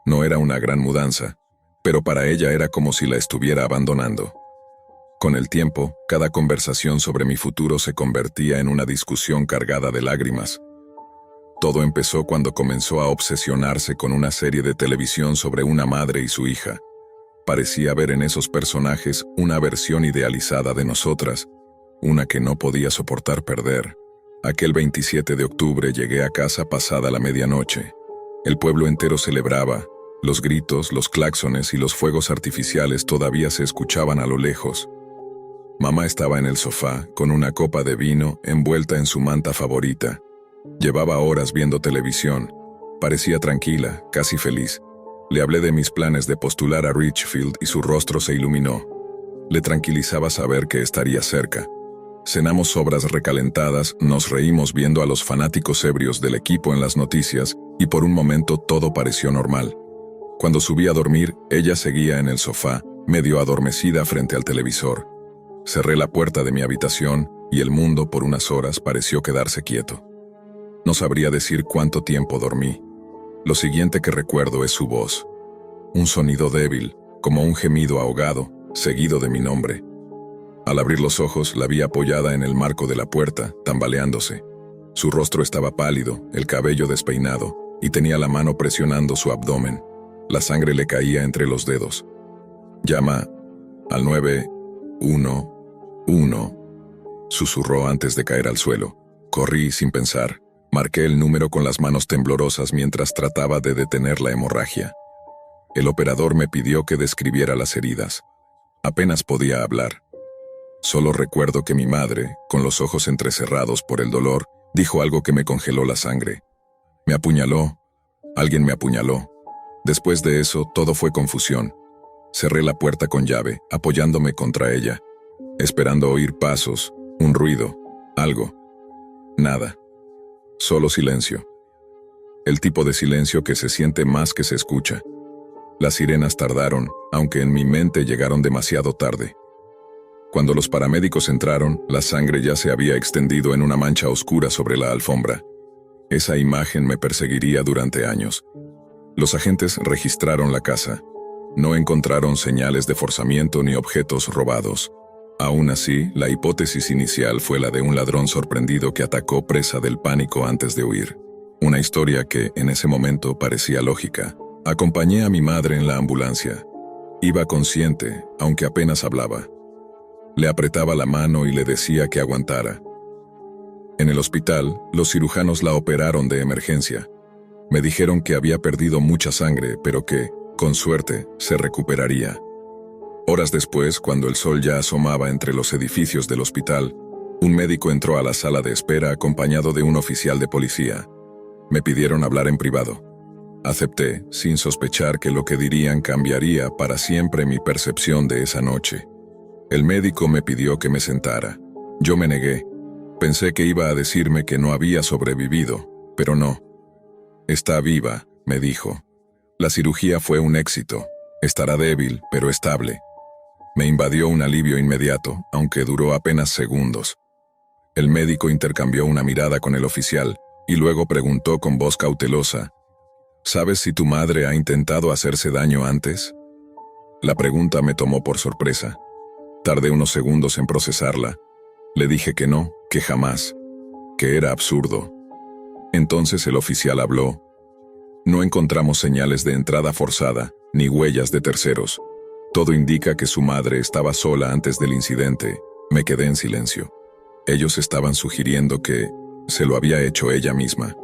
[SPEAKER 1] No era una gran mudanza, pero para ella era como si la estuviera abandonando. Con el tiempo, cada conversación sobre mi futuro se convertía en una discusión cargada de lágrimas. Todo empezó cuando comenzó a obsesionarse con una serie de televisión sobre una madre y su hija. Parecía ver en esos personajes una versión idealizada de nosotras, una que no podía soportar perder. Aquel 27 de octubre llegué a casa pasada la medianoche. El pueblo entero celebraba. Los gritos, los claxones y los fuegos artificiales todavía se escuchaban a lo lejos. Mamá estaba en el sofá, con una copa de vino envuelta en su manta favorita. Llevaba horas viendo televisión. Parecía tranquila, casi feliz. Le hablé de mis planes de postular a Richfield y su rostro se iluminó. Le tranquilizaba saber que estaría cerca. Cenamos sobras recalentadas, nos reímos viendo a los fanáticos ebrios del equipo en las noticias y por un momento todo pareció normal. Cuando subí a dormir, ella seguía en el sofá, medio adormecida frente al televisor. Cerré la puerta de mi habitación y el mundo por unas horas pareció quedarse quieto. No sabría decir cuánto tiempo dormí. Lo siguiente que recuerdo es su voz. Un sonido débil, como un gemido ahogado, seguido de mi nombre. Al abrir los ojos, la vi apoyada en el marco de la puerta, tambaleándose. Su rostro estaba pálido, el cabello despeinado, y tenía la mano presionando su abdomen. La sangre le caía entre los dedos. «Llama al 911», susurró antes de caer al suelo. Corrí sin pensar. Marqué el número con las manos temblorosas mientras trataba de detener la hemorragia. El operador me pidió que describiera las heridas. Apenas podía hablar. Solo recuerdo que mi madre, con los ojos entrecerrados por el dolor, dijo algo que me congeló la sangre. Me apuñaló. Alguien me apuñaló. Después de eso, todo fue confusión. Cerré la puerta con llave, apoyándome contra ella, esperando oír pasos, un ruido, algo. Nada. Solo silencio. El tipo de silencio que se siente más que se escucha. Las sirenas tardaron, aunque en mi mente llegaron demasiado tarde. Cuando los paramédicos entraron, la sangre ya se había extendido en una mancha oscura sobre la alfombra. Esa imagen me perseguiría durante años. Los agentes registraron la casa. No encontraron señales de forzamiento ni objetos robados. Aún así, la hipótesis inicial fue la de un ladrón sorprendido que atacó presa del pánico antes de huir. Una historia que, en ese momento, parecía lógica. Acompañé a mi madre en la ambulancia. Iba consciente, aunque apenas hablaba. Le apretaba la mano y le decía que aguantara. En el hospital, los cirujanos la operaron de emergencia. Me dijeron que había perdido mucha sangre, pero que, con suerte, se recuperaría. Horas después, cuando el sol ya asomaba entre los edificios del hospital, un médico entró a la sala de espera acompañado de un oficial de policía. Me pidieron hablar en privado. Acepté, sin sospechar que lo que dirían cambiaría para siempre mi percepción de esa noche. El médico me pidió que me sentara. Yo me negué. Pensé que iba a decirme que no había sobrevivido, pero no. «Está viva», me dijo. «La cirugía fue un éxito. Estará débil, pero estable». Me invadió un alivio inmediato, aunque duró apenas segundos. El médico intercambió una mirada con el oficial y luego preguntó con voz cautelosa: «¿Sabes si tu madre ha intentado hacerse daño antes?». La pregunta me tomó por sorpresa. Tardé unos segundos en procesarla. Le dije que no, que jamás, que era absurdo. Entonces el oficial habló. «No encontramos señales de entrada forzada, ni huellas de terceros. Todo indica que su madre estaba sola antes del incidente». Me quedé en silencio. Ellos estaban sugiriendo que se lo había hecho ella misma.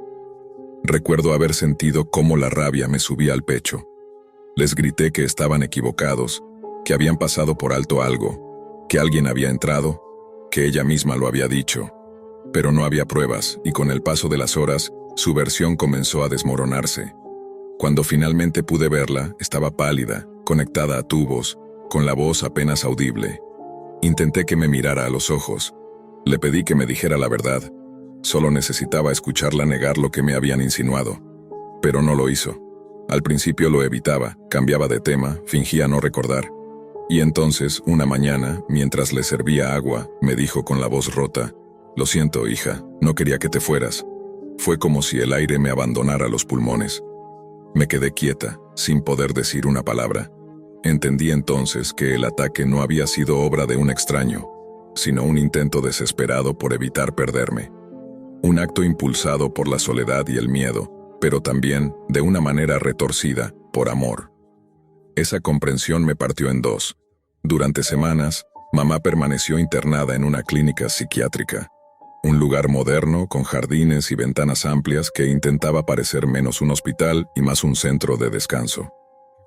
[SPEAKER 1] Recuerdo haber sentido cómo la rabia me subía al pecho. Les grité que estaban equivocados, que habían pasado por alto algo, que alguien había entrado, que ella misma lo había dicho. Pero no había pruebas, y con el paso de las horas, su versión comenzó a desmoronarse. Cuando finalmente pude verla, estaba pálida, conectada a tubos, con la voz apenas audible. Intenté que me mirara a los ojos. Le pedí que me dijera la verdad. Solo necesitaba escucharla negar lo que me habían insinuado. Pero no lo hizo. Al principio lo evitaba, cambiaba de tema, fingía no recordar. Y entonces, una mañana, mientras le servía agua, me dijo con la voz rota: «Lo siento, hija, no quería que te fueras». Fue como si el aire me abandonara los pulmones. Me quedé quieta, sin poder decir una palabra. Entendí entonces que el ataque no había sido obra de un extraño, sino un intento desesperado por evitar perderme. Un acto impulsado por la soledad y el miedo, pero también, de una manera retorcida, por amor. Esa comprensión me partió en dos. Durante semanas, mamá permaneció internada en una clínica psiquiátrica. Un lugar moderno, con jardines y ventanas amplias que intentaba parecer menos un hospital y más un centro de descanso.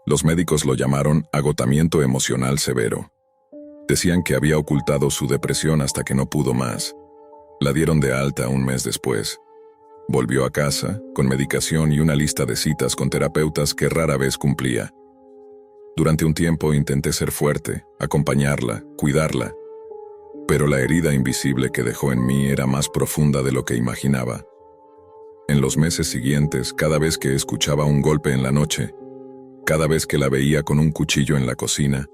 [SPEAKER 1] Los médicos lo llamaron agotamiento emocional severo. Decían que había ocultado su depresión hasta que no pudo más. La dieron de alta un mes después. Volvió a casa, con medicación y una lista de citas con terapeutas que rara vez cumplía. Durante un tiempo intenté ser fuerte, acompañarla, cuidarla. Pero la herida invisible que dejó en mí era más profunda de lo que imaginaba. En los meses siguientes, cada vez que escuchaba un golpe en la noche, cada vez que la veía con un cuchillo en la cocina,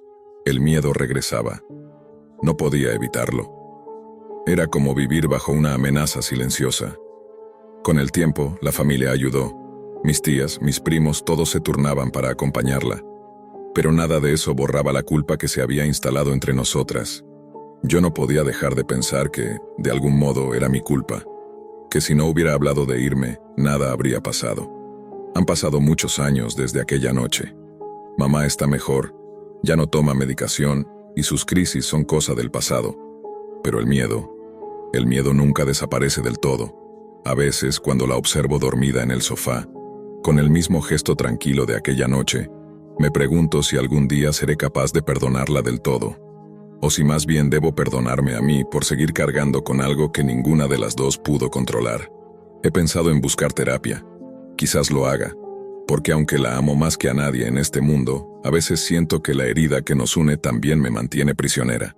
[SPEAKER 1] el miedo regresaba. No podía evitarlo. Era como vivir bajo una amenaza silenciosa. Con el tiempo, la familia ayudó. Mis tías, mis primos, todos se turnaban para acompañarla. Pero nada de eso borraba la culpa que se había instalado entre nosotras. Yo no podía dejar de pensar que, de algún modo, era mi culpa. Que si no hubiera hablado de irme, nada habría pasado. Han pasado muchos años desde aquella noche. Mamá está mejor, ya no toma medicación y sus crisis son cosa del pasado. Pero el miedo nunca desaparece del todo. A veces, cuando la observo dormida en el sofá, con el mismo gesto tranquilo de aquella noche, me pregunto si algún día seré capaz de perdonarla del todo. O si más bien debo perdonarme a mí por seguir cargando con algo que ninguna de las dos pudo controlar. He pensado en buscar terapia. Quizás lo haga, porque aunque la amo más que a nadie en este mundo, a veces siento que la herida que nos une también me mantiene prisionera.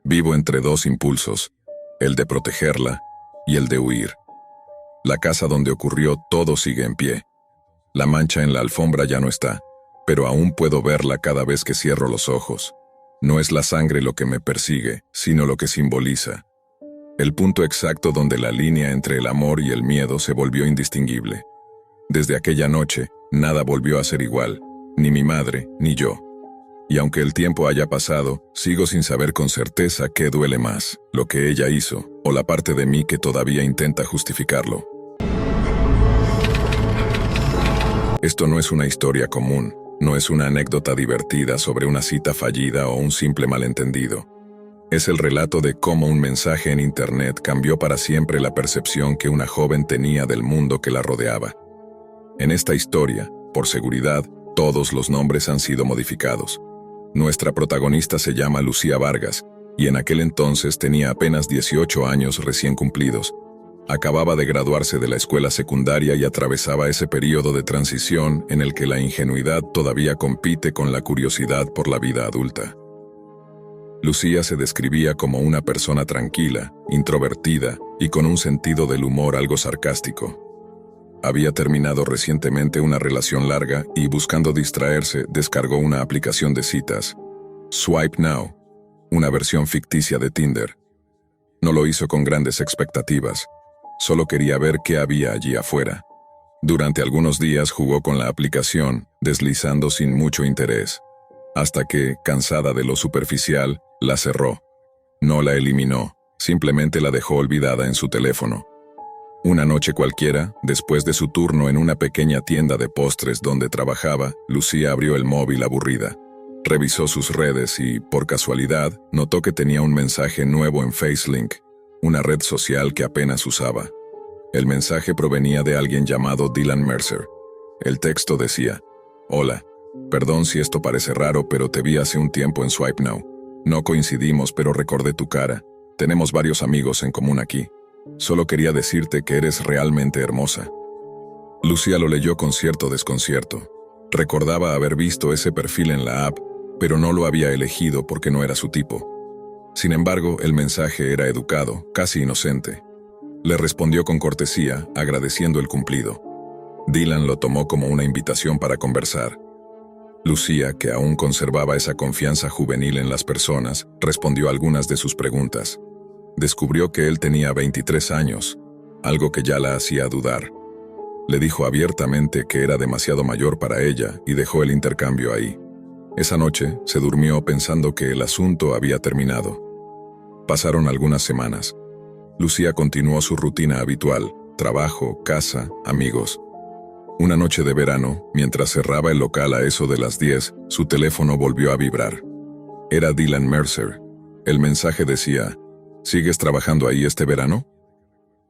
[SPEAKER 1] Vivo entre dos impulsos, el de protegerla y el de huir. La casa donde ocurrió todo sigue en pie. La mancha en la alfombra ya no está, pero aún puedo verla cada vez que cierro los ojos. No es la sangre lo que me persigue, sino lo que simboliza. El punto exacto donde la línea entre el amor y el miedo se volvió indistinguible. Desde aquella noche, nada volvió a ser igual, ni mi madre, ni yo. Y aunque el tiempo haya pasado, sigo sin saber con certeza qué duele más, lo que ella hizo, o la parte de mí que todavía intenta justificarlo. Esto no es una historia común. No es una anécdota divertida sobre una cita fallida o un simple malentendido. Es el relato de cómo un mensaje en Internet cambió para siempre la percepción que una joven tenía del mundo que la rodeaba. En esta historia, por seguridad, todos los nombres han sido modificados. Nuestra protagonista se llama Lucía Vargas, y en aquel entonces tenía apenas 18 años recién cumplidos. Acababa de graduarse de la escuela secundaria y atravesaba ese periodo de transición en el que la ingenuidad todavía compite con la curiosidad por la vida adulta. Lucía se describía como una persona tranquila, introvertida y con un sentido del humor algo sarcástico. Había terminado recientemente una relación larga y, buscando distraerse, descargó una aplicación de citas, Swipe Now, una versión ficticia de Tinder. No lo hizo con grandes expectativas. Solo quería ver qué había allí afuera. Durante algunos días jugó con la aplicación, deslizando sin mucho interés, hasta que, cansada de lo superficial, la cerró. No la eliminó, simplemente la dejó olvidada en su teléfono. Una noche cualquiera, después de su turno en una pequeña tienda de postres donde trabajaba, Lucía abrió el móvil aburrida. Revisó sus redes y, por casualidad, notó que tenía un mensaje nuevo en FaceLink, una red social que apenas usaba. El mensaje provenía de alguien llamado Dylan Mercer. El texto decía: «Hola, perdón si esto parece raro, pero te vi hace un tiempo en Swipe Now. No coincidimos, pero recordé tu cara. Tenemos varios amigos en común aquí. Solo quería decirte que eres realmente hermosa. Lucía lo leyó con cierto desconcierto. Recordaba haber visto ese perfil en la app, pero no lo había elegido porque no era su tipo. Sin embargo, el mensaje era educado, casi inocente. Le respondió con cortesía, agradeciendo el cumplido. Dylan lo tomó como una invitación para conversar. Lucía, que aún conservaba esa confianza juvenil en las personas, respondió algunas de sus preguntas. Descubrió que él tenía 23 años, algo que ya la hacía dudar. Le dijo abiertamente que era demasiado mayor para ella y dejó el intercambio ahí. Esa noche se durmió pensando que el asunto había terminado. Pasaron algunas semanas. Lucía continuó su rutina habitual: trabajo, casa, amigos. Una noche de verano, mientras cerraba el local a eso de las 10, su teléfono volvió a vibrar. Era Dylan Mercer. El mensaje decía: ¿sigues trabajando ahí este verano?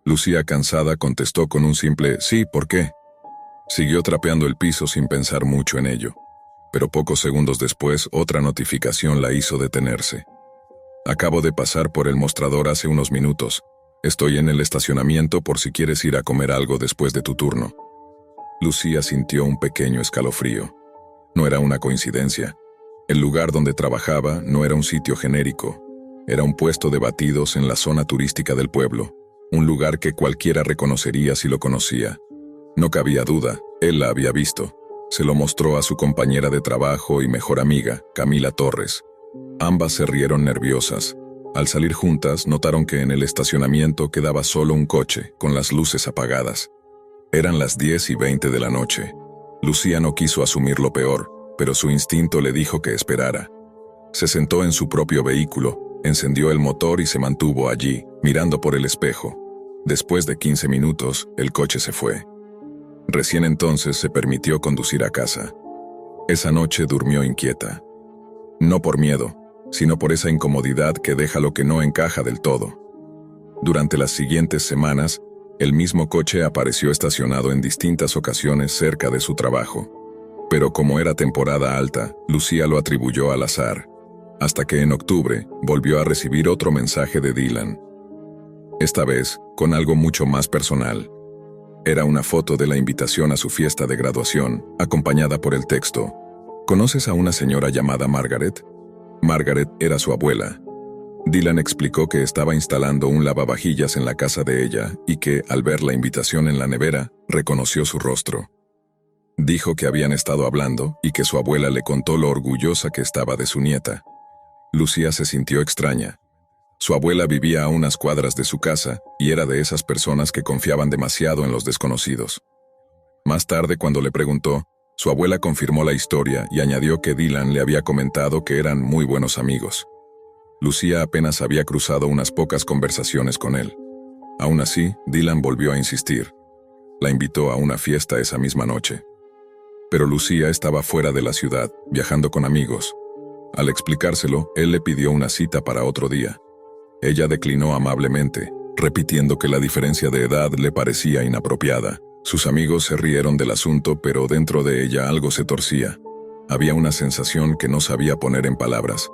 [SPEAKER 1] Lucía, cansada, contestó con un simple «sí, ¿por qué?». Siguió trapeando el piso sin pensar mucho en ello. Pero pocos segundos después, otra notificación la hizo detenerse. «Acabo de pasar por el mostrador hace unos minutos. Estoy en el estacionamiento por si quieres ir a comer algo después de tu turno». Lucía sintió un pequeño escalofrío. No era una coincidencia. El lugar donde trabajaba no era un sitio genérico. Era un puesto de batidos en la zona turística del pueblo, un lugar que cualquiera reconocería si lo conocía. No cabía duda, él la había visto. Se lo mostró a su compañera de trabajo y mejor amiga, Camila Torres. Ambas se rieron nerviosas. Al salir juntas, notaron que en el estacionamiento quedaba solo un coche, con las luces apagadas. Eran las 10:20 de la noche. Lucía no quiso asumir lo peor, pero su instinto le dijo que esperara. Se sentó en su propio vehículo, encendió el motor y se mantuvo allí, mirando por el espejo. Después de 15 minutos, el coche se fue. Recién entonces se permitió conducir a casa. Esa noche durmió inquieta. No por miedo, sino por esa incomodidad que deja lo que no encaja del todo. Durante las siguientes semanas, el mismo coche apareció estacionado en distintas ocasiones cerca de su trabajo. Pero como era temporada alta, Lucía lo atribuyó al azar, hasta que en octubre volvió a recibir otro mensaje de Dylan. Esta vez, con algo mucho más personal. Era una foto de la invitación a su fiesta de graduación, acompañada por el texto: ¿conoces a una señora llamada Margaret? Margaret era su abuela. Dylan explicó que estaba instalando un lavavajillas en la casa de ella y que, al ver la invitación en la nevera, reconoció su rostro. Dijo que habían estado hablando y que su abuela le contó lo orgullosa que estaba de su nieta. Lucía se sintió extraña. Su abuela vivía a unas cuadras de su casa y era de esas personas que confiaban demasiado en los desconocidos. Más tarde, cuando le preguntó, su abuela confirmó la historia y añadió que Dylan le había comentado que eran muy buenos amigos. Lucía apenas había cruzado unas pocas conversaciones con él. Aún así, Dylan volvió a insistir. La invitó a una fiesta esa misma noche. Pero Lucía estaba fuera de la ciudad, viajando con amigos. Al explicárselo, él le pidió una cita para otro día. Ella declinó amablemente, repitiendo que la diferencia de edad le parecía inapropiada. Sus amigos se rieron del asunto, pero dentro de ella algo se torcía. Había una sensación que no sabía poner en palabras.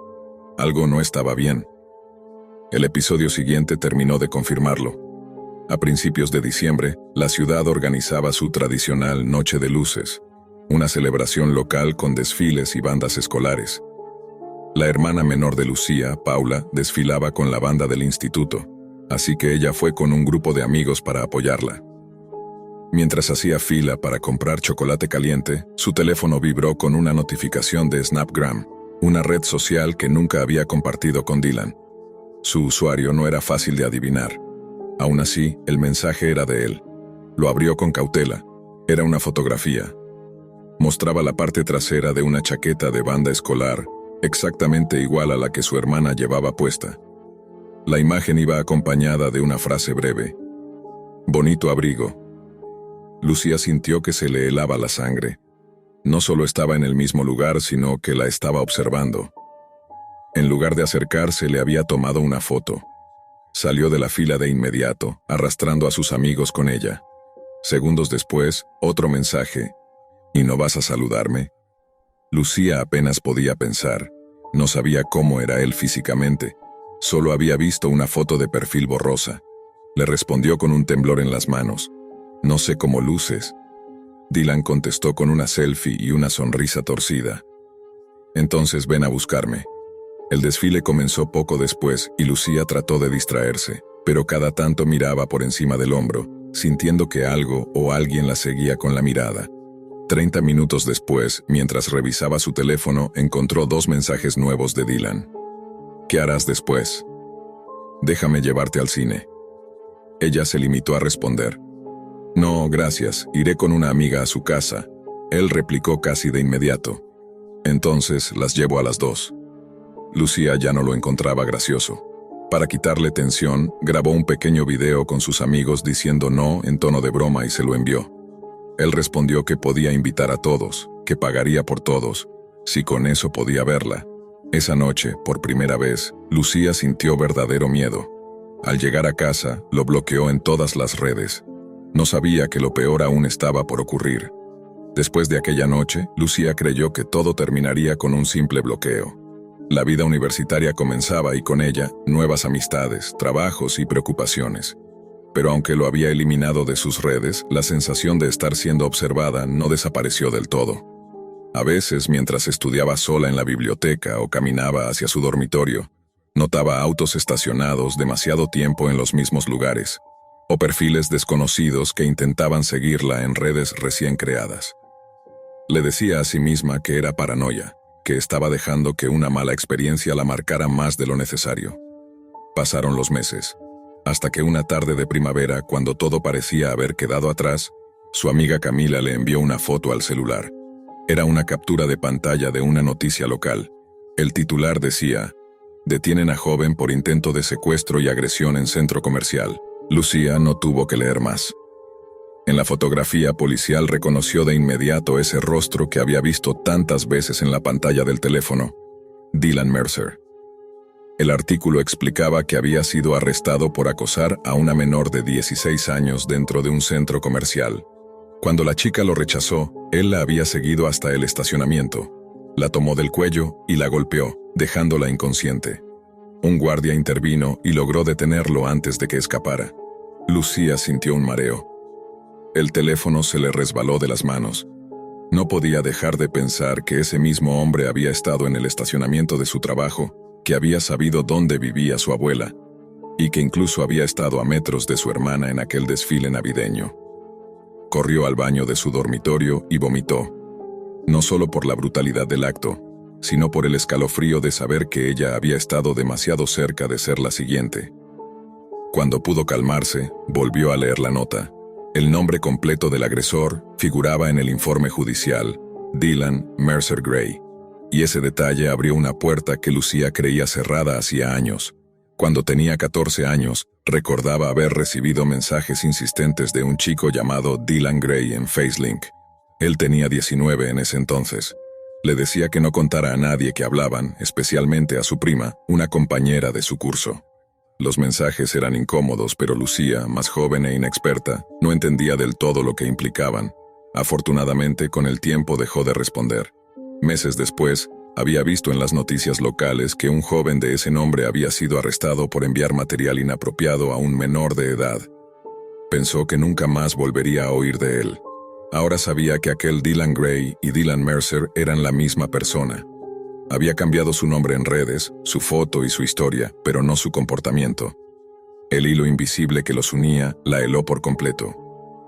[SPEAKER 1] Algo no estaba bien. El episodio siguiente terminó de confirmarlo. A principios de diciembre, la ciudad organizaba su tradicional Noche de Luces, una celebración local con desfiles y bandas escolares. La hermana menor de Lucía, Paula, desfilaba con la banda del instituto, así que ella fue con un grupo de amigos para apoyarla. Mientras hacía fila para comprar chocolate caliente, su teléfono vibró con una notificación de Snapgram, una red social que nunca había compartido con Dylan. Su usuario no era fácil de adivinar. Aún así, el mensaje era de él. Lo abrió con cautela. Era una fotografía. Mostraba la parte trasera de una chaqueta de banda escolar, exactamente igual a la que su hermana llevaba puesta. La imagen iba acompañada de una frase breve: «Bonito abrigo». Lucía sintió que se le helaba la sangre. No solo estaba en el mismo lugar, sino que la estaba observando. En lugar de acercarse, le había tomado una foto. Salió de la fila de inmediato, arrastrando a sus amigos con ella. Segundos después, otro mensaje: «¿Y no vas a saludarme?». Lucía apenas podía pensar. No sabía cómo era él físicamente. Solo había visto una foto de perfil borrosa. Le respondió con un temblor en las manos. No sé cómo luces. Dylan contestó con una selfie y una sonrisa torcida. Entonces ven a buscarme. El desfile comenzó poco después y Lucía trató de distraerse, pero cada tanto miraba por encima del hombro, sintiendo que algo o alguien la seguía con la mirada. 30 minutos después, mientras revisaba su teléfono, encontró 2 mensajes nuevos de Dylan. ¿Qué harás después? Déjame llevarte al cine. Ella se limitó a responder. No, gracias, iré con una amiga a su casa. Él replicó casi de inmediato. Entonces las llevo a las 2. Lucía ya no lo encontraba gracioso. Para quitarle tensión, grabó un pequeño video con sus amigos diciendo no en tono de broma y se lo envió. Él respondió que podía invitar a todos, que pagaría por todos, si con eso podía verla. Esa noche, por primera vez, Lucía sintió verdadero miedo. Al llegar a casa, lo bloqueó en todas las redes. No sabía que lo peor aún estaba por ocurrir. Después de aquella noche, Lucía creyó que todo terminaría con un simple bloqueo. La vida universitaria comenzaba y con ella, nuevas amistades, trabajos y preocupaciones. Pero aunque lo había eliminado de sus redes, la sensación de estar siendo observada no desapareció del todo. A veces, mientras estudiaba sola en la biblioteca o caminaba hacia su dormitorio, notaba autos estacionados demasiado tiempo en los mismos lugares, o perfiles desconocidos que intentaban seguirla en redes recién creadas. Le decía a sí misma que era paranoia, que estaba dejando que una mala experiencia la marcara más de lo necesario. Pasaron los meses, hasta que una tarde de primavera, cuando todo parecía haber quedado atrás, su amiga Camila le envió una foto al celular. Era una captura de pantalla de una noticia local. El titular decía: detienen a joven por intento de secuestro y agresión en centro comercial. Lucía no tuvo que leer más. En la fotografía policial reconoció de inmediato ese rostro que había visto tantas veces en la pantalla del teléfono: Dylan Mercer. El artículo explicaba que había sido arrestado por acosar a una menor de 16 años dentro de un centro comercial. Cuando la chica lo rechazó, él la había seguido hasta el estacionamiento. La tomó del cuello y la golpeó, dejándola inconsciente. Un guardia intervino y logró detenerlo antes de que escapara. Lucía sintió un mareo. El teléfono se le resbaló de las manos. No podía dejar de pensar que ese mismo hombre había estado en el estacionamiento de su trabajo, que había sabido dónde vivía su abuela, y que incluso había estado a metros de su hermana en aquel desfile navideño. Corrió al baño de su dormitorio y vomitó. No solo por la brutalidad del acto, sino por el escalofrío de saber que ella había estado demasiado cerca de ser la siguiente. Cuando pudo calmarse, volvió a leer la nota. El nombre completo del agresor figuraba en el informe judicial: Dylan Mercer Gray. Y ese detalle abrió una puerta que Lucía creía cerrada hacía años. Cuando tenía 14 años, recordaba haber recibido mensajes insistentes de un chico llamado Dylan Gray en FaceLink. Él tenía 19 en ese entonces. Le decía que no contara a nadie que hablaban, especialmente a su prima, una compañera de su curso. Los mensajes eran incómodos, pero Lucía, más joven e inexperta, no entendía del todo lo que implicaban. Afortunadamente, con el tiempo dejó de responder. Meses después, había visto en las noticias locales que un joven de ese nombre había sido arrestado por enviar material inapropiado a un menor de edad. Pensó que nunca más volvería a oír de él. Ahora sabía que aquel Dylan Gray y Dylan Mercer eran la misma persona. Había cambiado su nombre en redes, su foto y su historia, pero no su comportamiento. El hilo invisible que los unía la heló por completo.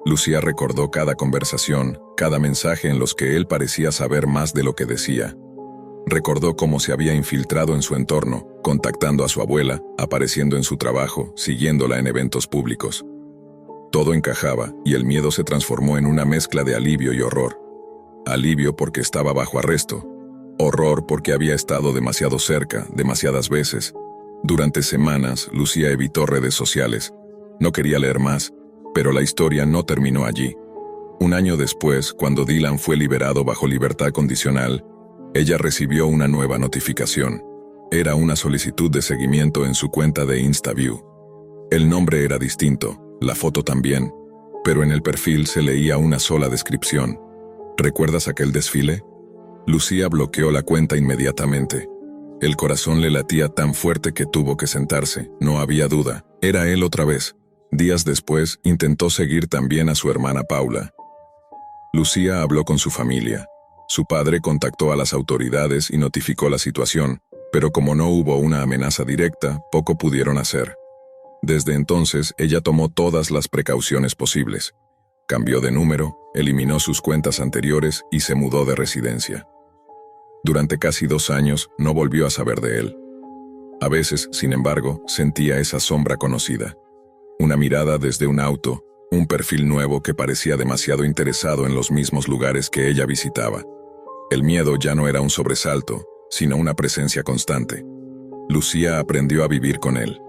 [SPEAKER 1] Lucía recordó cada conversación, cada mensaje en los que él parecía saber más de lo que decía. Recordó cómo se había infiltrado en su entorno, contactando a su abuela, apareciendo en su trabajo, siguiéndola en eventos públicos. Todo encajaba, y el miedo se transformó en una mezcla de alivio y horror. Alivio porque estaba bajo arresto. Horror porque había estado demasiado cerca, demasiadas veces. Durante semanas, Lucía evitó redes sociales. No quería leer más, pero la historia no terminó allí. Un año después, cuando Dylan fue liberado bajo libertad condicional, ella recibió una nueva notificación. Era una solicitud de seguimiento en su cuenta de InstaView. El nombre era distinto, la foto también, pero en el perfil se leía una sola descripción. ¿Recuerdas aquel desfile? Lucía bloqueó la cuenta inmediatamente. El corazón le latía tan fuerte que tuvo que sentarse, no había duda, era él otra vez. Días después, intentó seguir también a su hermana Paula. Lucía habló con su familia. Su padre contactó a las autoridades y notificó la situación, pero como no hubo una amenaza directa, poco pudieron hacer. Desde entonces, ella tomó todas las precauciones posibles. Cambió de número, eliminó sus cuentas anteriores y se mudó de residencia. Durante casi 2 años, no volvió a saber de él. A veces, sin embargo, sentía esa sombra conocida. Una mirada desde un auto, un perfil nuevo que parecía demasiado interesado en los mismos lugares que ella visitaba. El miedo ya no era un sobresalto, sino una presencia constante. Lucía aprendió a vivir con él.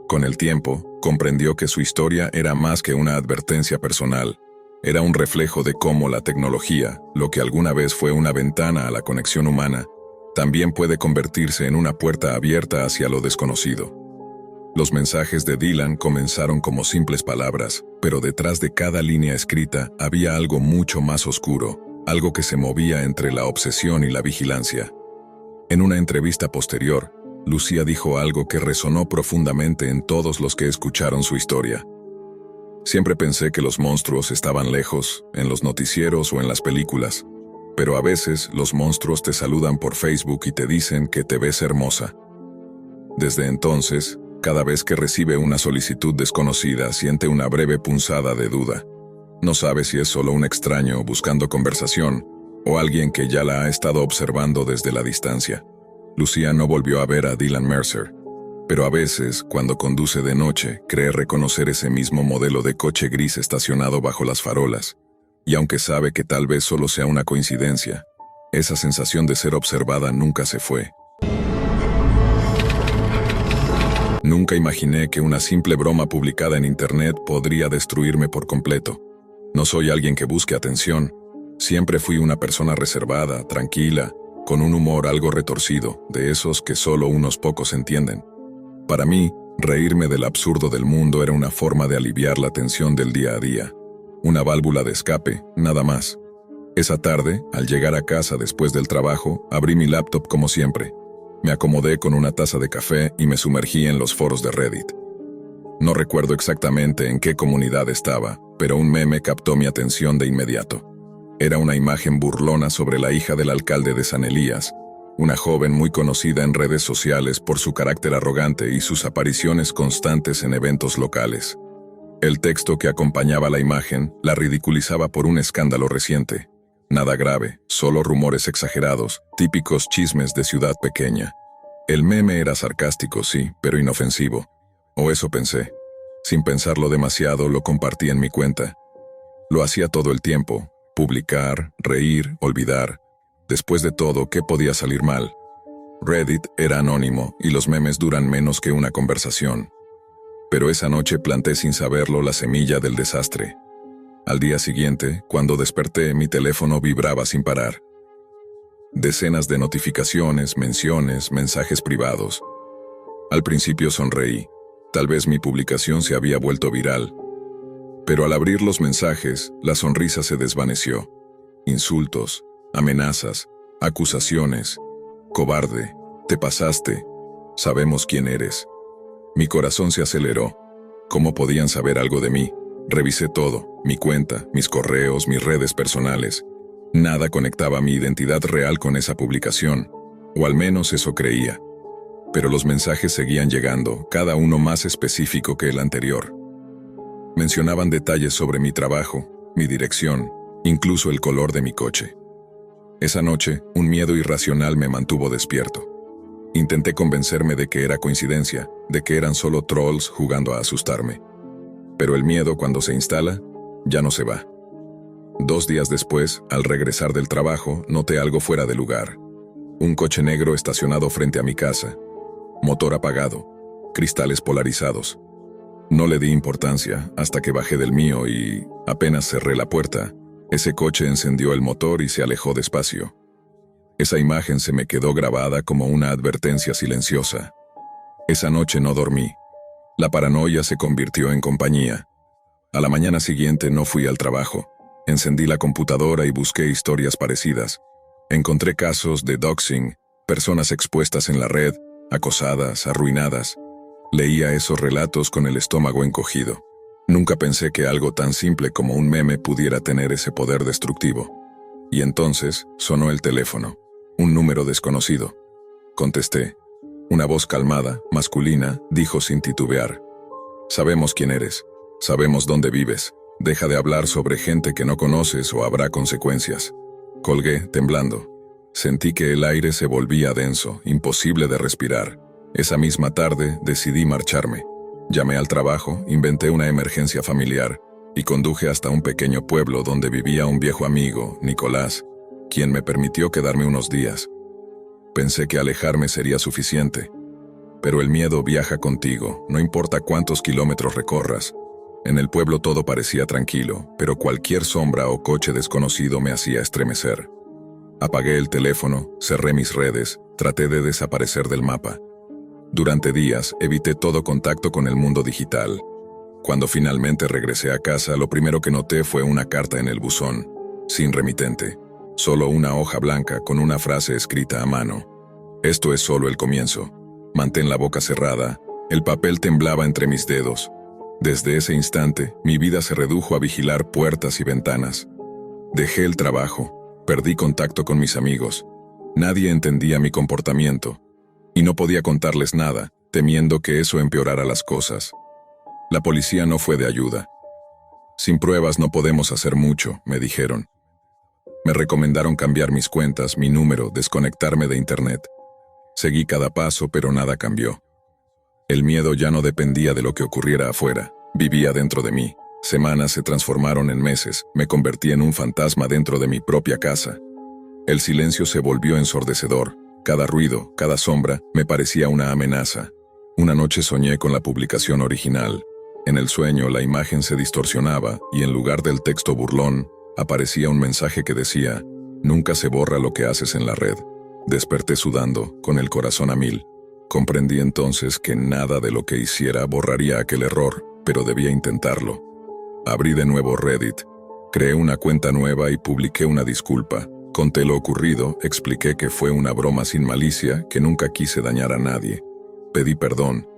[SPEAKER 1] Con el tiempo, comprendió que su historia era más que una advertencia personal. Era un reflejo de cómo la tecnología, lo que alguna vez fue una ventana a la conexión humana, también puede convertirse en una puerta abierta hacia lo desconocido. Los mensajes de Dylan comenzaron como simples palabras, pero detrás de cada línea escrita había algo mucho más oscuro, algo que se movía entre la obsesión y la vigilancia. En una entrevista posterior, Lucía dijo algo que resonó profundamente en todos los que escucharon su historia. Siempre pensé que los monstruos estaban lejos, en los noticieros o en las películas, pero a veces los monstruos te saludan por Facebook y te dicen que te ves hermosa. Desde entonces, cada vez que recibe una solicitud desconocida, siente una breve punzada de duda. No sabe si es solo un extraño buscando conversación o alguien que ya la ha estado observando desde la distancia. Lucía no volvió a ver a Dylan Mercer, pero a veces, cuando conduce de noche, cree reconocer ese mismo modelo de coche gris estacionado bajo las farolas, y aunque sabe que tal vez solo sea una coincidencia, esa sensación de ser observada nunca se fue. Nunca imaginé que una simple broma publicada en internet podría destruirme por completo. No soy alguien que busque atención. Siempre fui una persona reservada, tranquila, con un humor algo retorcido, de esos que solo unos pocos entienden. Para mí, reírme del absurdo del mundo era una forma de aliviar la tensión del día a día. Una válvula de escape, nada más. Esa tarde, al llegar a casa después del trabajo, abrí mi laptop como siempre. Me acomodé con una taza de café y me sumergí en los foros de Reddit. No recuerdo exactamente en qué comunidad estaba, pero un meme captó mi atención de inmediato. Era una imagen burlona sobre la hija del alcalde de San Elías, una joven muy conocida en redes sociales por su carácter arrogante y sus apariciones constantes en eventos locales. El texto que acompañaba la imagen la ridiculizaba por un escándalo reciente. Nada grave, solo rumores exagerados, típicos chismes de ciudad pequeña. El meme era sarcástico, sí, pero inofensivo. O eso pensé. Sin pensarlo demasiado, lo compartí en mi cuenta. Lo hacía todo el tiempo. Publicar, reír, olvidar. Después de todo, ¿qué podía salir mal? Reddit era anónimo y los memes duran menos que una conversación. Pero esa noche planté sin saberlo la semilla del desastre. Al día siguiente, cuando desperté, mi teléfono vibraba sin parar. Decenas de notificaciones, menciones, mensajes privados. Al principio sonreí. Tal vez mi publicación se había vuelto viral. Pero al abrir los mensajes, la sonrisa se desvaneció. Insultos, amenazas, acusaciones. Cobarde, te pasaste. Sabemos quién eres. Mi corazón se aceleró. ¿Cómo podían saber algo de mí? Revisé todo, mi cuenta, mis correos, mis redes personales. Nada conectaba mi identidad real con esa publicación, o al menos eso creía. Pero los mensajes seguían llegando, cada uno más específico que el anterior. Mencionaban detalles sobre mi trabajo, mi dirección, incluso el color de mi coche. Esa noche, un miedo irracional me mantuvo despierto. Intenté convencerme de que era coincidencia, de que eran solo trolls jugando a asustarme. Pero el miedo, cuando se instala, ya no se va. 2 días después, al regresar del trabajo, noté algo fuera de lugar. Un coche negro estacionado frente a mi casa. Motor apagado. Cristales polarizados. No le di importancia hasta que bajé del mío y, apenas cerré la puerta, ese coche encendió el motor y se alejó despacio. Esa imagen se me quedó grabada como una advertencia silenciosa. Esa noche no dormí. La paranoia se convirtió en compañía. A la mañana siguiente no fui al trabajo. Encendí la computadora y busqué historias parecidas. Encontré casos de doxing, Personas expuestas en la red, acosadas, arruinadas. Leía esos relatos con el estómago encogido. Nunca pensé que algo tan simple como un meme pudiera tener ese poder destructivo. Y entonces sonó el teléfono. Un número desconocido. Contesté. Una voz calmada, masculina, dijo sin titubear: «Sabemos quién eres. Sabemos dónde vives. Deja de hablar sobre gente que no conoces o habrá consecuencias». Colgué, temblando. Sentí que el aire se volvía denso, imposible de respirar. Esa misma tarde decidí marcharme. Llamé al trabajo, inventé una emergencia familiar y conduje hasta un pequeño pueblo donde vivía un viejo amigo, Nicolás, quien me permitió quedarme unos días. Pensé que alejarme sería suficiente. Pero el miedo viaja contigo, no importa cuántos kilómetros recorras. En el pueblo todo parecía tranquilo, pero cualquier sombra o coche desconocido me hacía estremecer. Apagué el teléfono, cerré mis redes, traté de desaparecer del mapa. Durante días evité todo contacto con el mundo digital. Cuando finalmente regresé a casa, lo primero que noté fue una carta en el buzón, sin remitente. Solo una hoja blanca con una frase escrita a mano. «Esto es solo el comienzo. Mantén la boca cerrada». El papel temblaba entre mis dedos. Desde ese instante, mi vida se redujo a vigilar puertas y ventanas. Dejé el trabajo, perdí contacto con mis amigos. Nadie entendía mi comportamiento. Y no podía contarles nada, temiendo que eso empeorara las cosas. La policía no fue de ayuda. «Sin pruebas no podemos hacer mucho», me dijeron. Me recomendaron cambiar mis cuentas, mi número, desconectarme de internet. Seguí cada paso, pero nada cambió. El miedo ya no dependía de lo que ocurriera afuera, vivía dentro de mí. Semanas se transformaron en meses, me convertí en un fantasma dentro de mi propia casa. El silencio se volvió ensordecedor. Cada ruido, cada sombra, me parecía una amenaza. Una noche soñé con la publicación original. En el sueño la imagen se distorsionaba y en lugar del texto burlón, aparecía un mensaje que decía: «Nunca se borra lo que haces en la red». Desperté sudando, con el corazón a mil. Comprendí entonces que nada de lo que hiciera borraría aquel error, pero debía intentarlo. Abrí de nuevo Reddit. Creé una cuenta nueva y publiqué una disculpa. Conté lo ocurrido, expliqué que fue una broma sin malicia, que nunca quise dañar a nadie. Pedí perdón.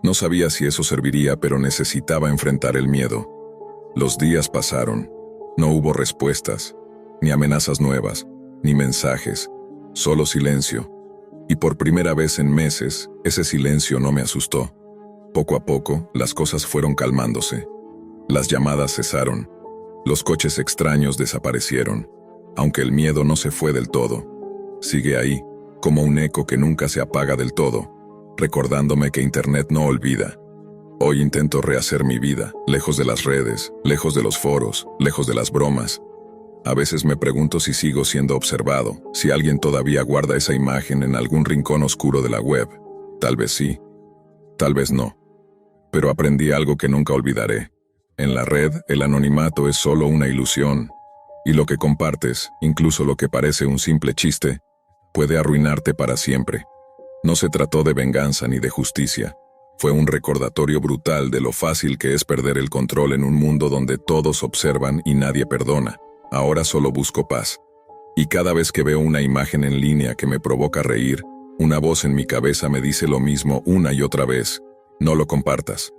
[SPEAKER 1] No sabía si eso serviría, pero necesitaba enfrentar el miedo. Los días pasaron. No hubo respuestas, ni amenazas nuevas, ni mensajes, solo silencio. Y por primera vez en meses, ese silencio no me asustó. Poco a poco, las cosas fueron calmándose. Las llamadas cesaron. Los coches extraños desaparecieron. Aunque el miedo no se fue del todo. Sigue ahí, como un eco que nunca se apaga del todo, recordándome que Internet no olvida. Hoy intento rehacer mi vida, lejos de las redes, lejos de los foros, lejos de las bromas. A veces me pregunto si sigo siendo observado, si alguien todavía guarda esa imagen en algún rincón oscuro de la web. Tal vez sí, tal vez no. Pero aprendí algo que nunca olvidaré. En la red, el anonimato es solo una ilusión. Y lo que compartes, incluso lo que parece un simple chiste, puede arruinarte para siempre. No se trató de venganza ni de justicia. Fue un recordatorio brutal de lo fácil que es perder el control en un mundo donde todos observan y nadie perdona. Ahora solo busco paz. Y cada vez que veo una imagen en línea que me provoca reír, una voz en mi cabeza me dice lo mismo una y otra vez: no lo compartas.